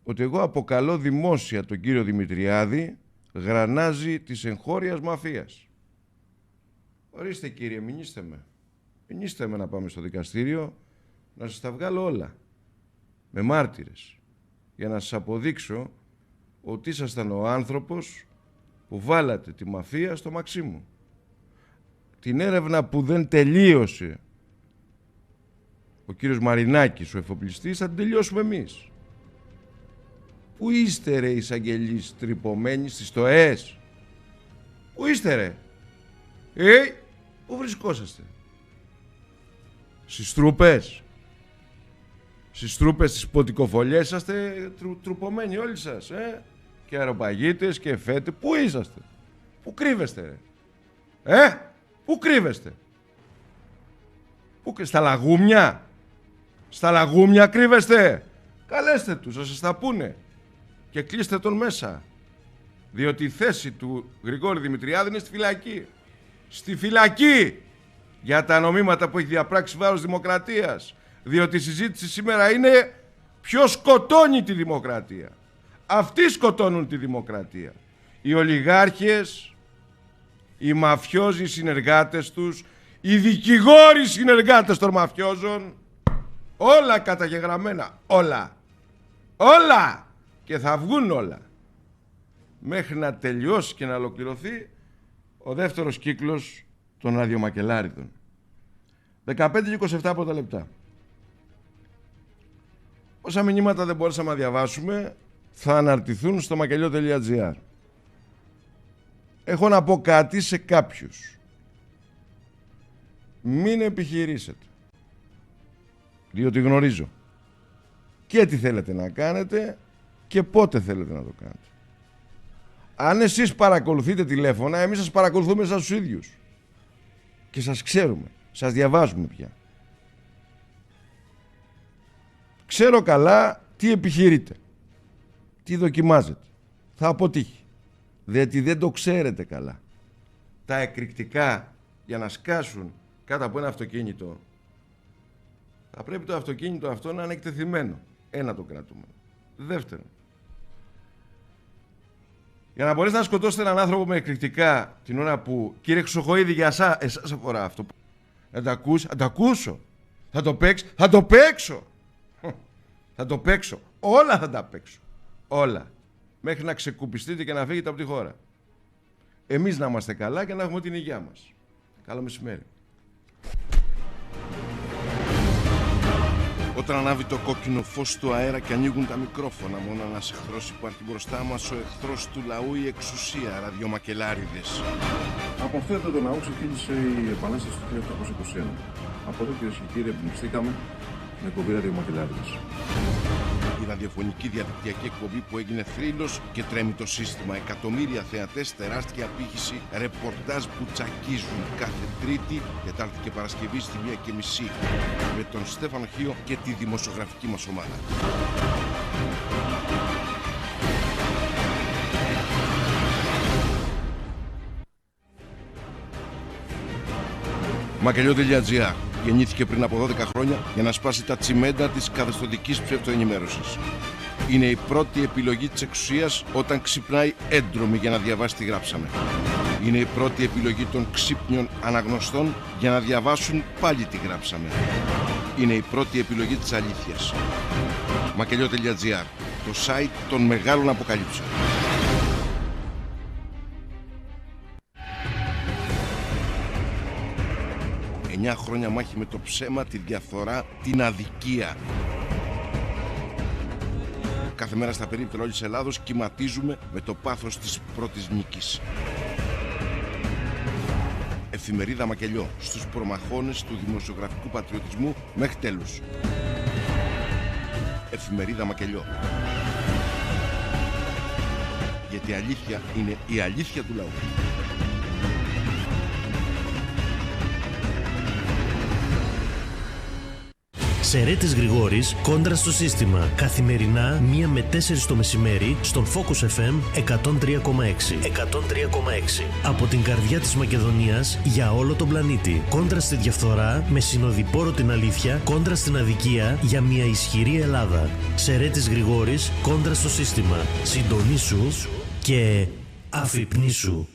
ότι εγώ αποκαλώ δημόσια τον κύριο Δημητριάδη γρανάζι της εγχώριας μαφίας. Ορίστε κύριε, μηνύστε με. Μηνύστε με να πάμε στο δικαστήριο να σας τα βγάλω όλα. Με μάρτυρες. Για να σας αποδείξω ότι ήσασταν ο άνθρωπος που βάλατε τη μαφία στο Μαξίμου. Την έρευνα που δεν τελείωσε ο κύριος Μαρινάκης, ο εφοπλιστής, θα την τελειώσουμε εμείς. Πού είστε ρε εισαγγελείς τρυπωμένοι στις ΤΟΕΣ? Πού είστε ρε? Πού βρισκόσαστε? Στις τρούπες? Στις τρούπες, στις ποτικοφολιές είσαστε τρουπωμένοι όλοι σας, και αεροπαγίτες και φέτε. Πού είσαστε? Πού κρύβεστε ρε? Πού κρύβεστε? Στα λαγούμια? Στα λαγούμια κρύβεστε? Καλέστε τους, να σας τα πούνε. Και κλείστε τον μέσα. Διότι η θέση του Γρηγόρη Δημητριάδη είναι στη φυλακή. Στη φυλακή! Για τα νομίματα που έχει διαπράξει βάρος δημοκρατίας. Διότι η συζήτηση σήμερα είναι ποιος σκοτώνει τη δημοκρατία. Αυτοί σκοτώνουν τη δημοκρατία. Οι ολιγάρχες, οι μαφιόζοι συνεργάτες τους, οι δικηγόροι συνεργάτες των μαφιόζων, όλα καταγεγραμμένα, όλα. Όλα! Και θα βγουν όλα. Μέχρι να τελειώσει και να ολοκληρωθεί ο δεύτερος κύκλος των ραδιομακελάριδων. 15 και 27 πρώτα λεπτά. Όσα μηνύματα δεν μπορούσαμε να διαβάσουμε θα αναρτηθούν στο μακελιό.gr. Έχω να πω κάτι σε κάποιους. Μην επιχειρήσετε. Διότι γνωρίζω και τι θέλετε να κάνετε και πότε θέλετε να το κάνετε. Αν εσείς παρακολουθείτε τηλέφωνα, εμείς σας παρακολουθούμε εσάς τους ίδιους. Και σας ξέρουμε, σας διαβάζουμε πια. Ξέρω καλά τι επιχειρείτε, τι δοκιμάζετε. Θα αποτύχει, διότι δεν το ξέρετε καλά. Τα εκρηκτικά για να σκάσουν κάτω από ένα αυτοκίνητο, θα πρέπει το αυτοκίνητο αυτό να είναι εκτεθειμένο. Ένα το κρατούμε. Δεύτερον, για να μπορέσετε να σκοτώσετε έναν άνθρωπο με εκρηκτικά την ώρα που, κύριε Χρυσοχοΐδη, για εσάς αφορά αυτό. Θα το ακούσω. Θα το παίξω. Θα το παίξω. Όλα θα τα παίξω. Όλα. Μέχρι να ξεκουπιστείτε και να φύγετε από τη χώρα. Εμείς να είμαστε καλά και να έχουμε την υγεία μας. Καλό μεσημέρι. Όταν ανάβει το κόκκινο φως του αέρα και ανοίγουν τα μικρόφωνα, μόνο ένας εχθρός υπάρχει μπροστά μας, ο εχθρός του λαού, η εξουσία, ραδιομακελάριδες. Από αυτό το ναό ξεκίνησε η Επανάσταση του 1821. Από εδώ, κυρίες και κύριοι, εμπνευστήκαμε με εκπομπή ραδιομακελάριδες. Η ραδιοφωνική διαδικτυακή εκπομπή που έγινε θρύλος και τρέμει το σύστημα. Εκατομμύρια θεατές, τεράστια απήχηση, ρεπορτάζ που τσακίζουν κάθε Τρίτη, Τετάρτη και Παρασκευή στη 1:30 με τον Στέφανο Χίο και τη δημοσιογραφική μας ομάδα. Μακελιό.gr γεννήθηκε πριν από 12 χρόνια για να σπάσει τα τσιμέντα της καθεστωτικής ψευτοενημέρωσης. Είναι η πρώτη επιλογή της εξουσίας όταν ξυπνάει έντρομη για να διαβάσει τι γράψαμε. Είναι η πρώτη επιλογή των ξύπνιων αναγνωστών για να διαβάσουν πάλι τι γράψαμε. Είναι η πρώτη επιλογή της αλήθειας. Μακελιό.gr, το site των μεγάλων αποκαλύψεων. 9 χρόνια μάχη με το ψέμα, τη διαφθορά, την αδικία. Κάθε μέρα στα περίπτερα όλης της Ελλάδος κυματίζουμε με το πάθος της πρώτης νίκης. Εφημερίδα Μακελιό, στους προμαχώνες του δημοσιογραφικού πατριωτισμού μέχρι τέλους. Εφημερίδα Μακελιό. Γιατί η αλήθεια είναι η αλήθεια του λαού. Σερέτης Γρηγόρης, κόντρα στο σύστημα. Καθημερινά 1 με 4 το μεσημέρι στον Focus FM 103,6. 103,6. Από την καρδιά της Μακεδονίας για όλο τον πλανήτη. Κόντρα στη διαφθορά με συνοδοιπόρο την αλήθεια. Κόντρα στην αδικία για μια ισχυρή Ελλάδα. Σερέτης Γρηγόρης, κόντρα στο σύστημα. Συντονίσου και αφυπνίσου.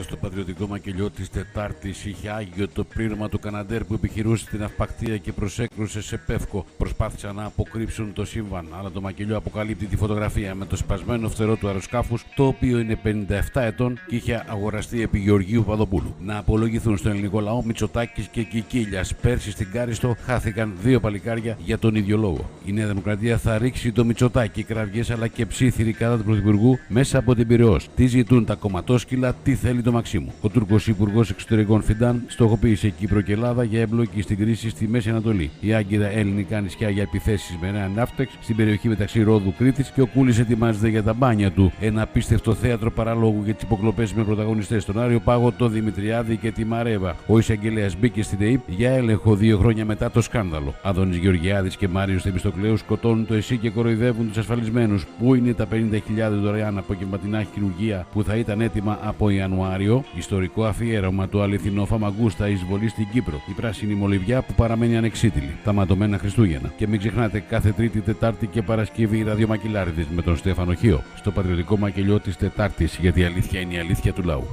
Στο πατριωτικό μακελιό της Τετάρτης είχε άγιο το πλήρωμα του Καναντέρ που επιχειρούσε την αυπακτία και προσέκρουσε σε Πεύκο. Προσπάθησαν να αποκρύψουν το σύμβαν, αλλά το μακελιό αποκαλύπτει τη φωτογραφία με το σπασμένο φτερό του αεροσκάφους, το οποίο είναι 57 ετών και είχε αγοραστεί επί Γεωργίου Παδοπούλου. Να απολογηθούν στον ελληνικό λαό Μητσοτάκης και Κικίλιας. Πέρσι στην Κάριστο χάθηκαν 2 παλικάρια για τον ίδιο λόγο. Η Νέα Δημοκρατία θα ρίξει το Μητσοτάκη, κραυγές αλλά και ψήθυροι κατά του Πρωθυπουργού μέσα από την Πειραιώς. Τι ζητούν τα κομματόσκυλα, τι θέλει το Μαξίμου. Ο Τούρκος Υπουργός Εξωτερικών Φιντάν στοχοποίησε Κύπρο και Ελλάδα για εμπλοκή στην κρίση στη Μέση Ανατολή. Η άγκυρα ελληνικά νησιά για επιθέσεις με νέα ναύτεξ στην περιοχή μεταξύ Ρόδου Κρήτης και ο Κούλης ετοιμάζεται για τα μπάνια του. Ένα απίστευτο θέατρο παραλόγου για τις υποκλοπές με πρωταγωνιστές στον Άριο Πάγο, τον Δημητριάδη και τη Μαρέβα. Ο εισαγγελέας μπήκε στην ΕΕΠ για έλεγχο 2 χρόνια μετά το σκάνδαλο. Άδωνης Γεωργιάδης και Μάριος Θεμιστοκλέου σκοτώνουν το ΕΣΥ και κοροϊδεύουν τους ασφαλισμένους. Πού είναι τα 50.000 δωρεάν απογευματινά χειρουργία που θα ήταν έτοιμα από Ιανουάριο? Ιστορικό αφιέρωμα του αληθινό Φαμαγκούστα εισβολή στην Κύπρο. Η πράσινη μολυβιά που παραμένει ανεξίτηλη. Τα ματωμένα Χριστούγεννα. Και μην ξεχνάτε κάθε Τρίτη, Τετάρτη και Παρασκευή ραδιομακελάριδες με τον Στέφανο Χίο. Στο πατριωτικό μακελιό της Τετάρτης, γιατί η αλήθεια είναι η αλήθεια του λαού.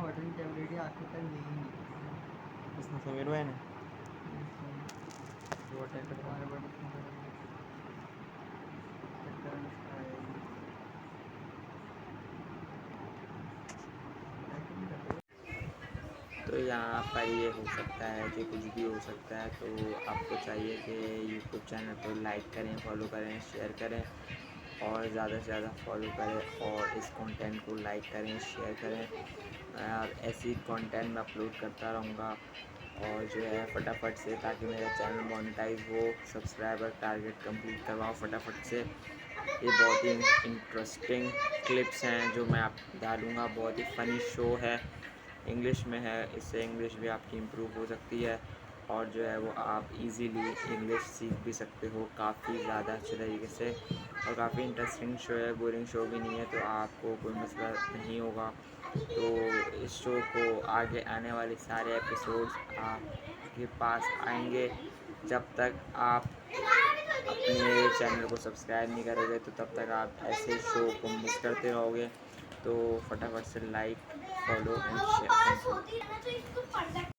Button tablet आखिर तक ली ही नहीं इसमें समीर भाई ने वो टेबलेट हमारे बटन तो यहाँ पर ये हो सकता है कि कुछ भी हो सकता है। तो आपको चाहिए कि यूट्यूब चैनल को लाइक करें, फॉलो करें, शेयर करें और ज़्यादा से ज़्यादा फॉलो करें और इस कंटेंट को लाइक करें, शेयर करें और ऐसी कंटेंट मैं अपलोड करता रहूँगा और जो है फटाफट से, ताकि मेरा चैनल मोनेटाइज हो, सब्सक्राइबर टारगेट कंप्लीट करवाओ फटाफट से। ये बहुत ही इंटरेस्टिंग क्लिप्स हैं जो मैं आप डालूँगा। बहुत ही फ़नी शो है, इंग्लिश में है, इससे इंग्लिश भी आपकी इम्प्रूव हो सकती है और जो है वो आप इजीली इंग्लिश सीख भी सकते हो काफ़ी ज़्यादा अच्छे तरीके से। और काफ़ी इंटरेस्टिंग शो है, बोरिंग शो भी नहीं है, तो आपको कोई मसला नहीं होगा। तो इस शो को आगे आने वाले सारे एपिसोड्स आपके पास आएंगे। जब तक आप अपने चैनल को सब्सक्राइब नहीं करोगे तो तब तक आप ऐसे शो को मिस करते रहोगे। तो फटाफट से लाइक, फॉलो एंड शेयर।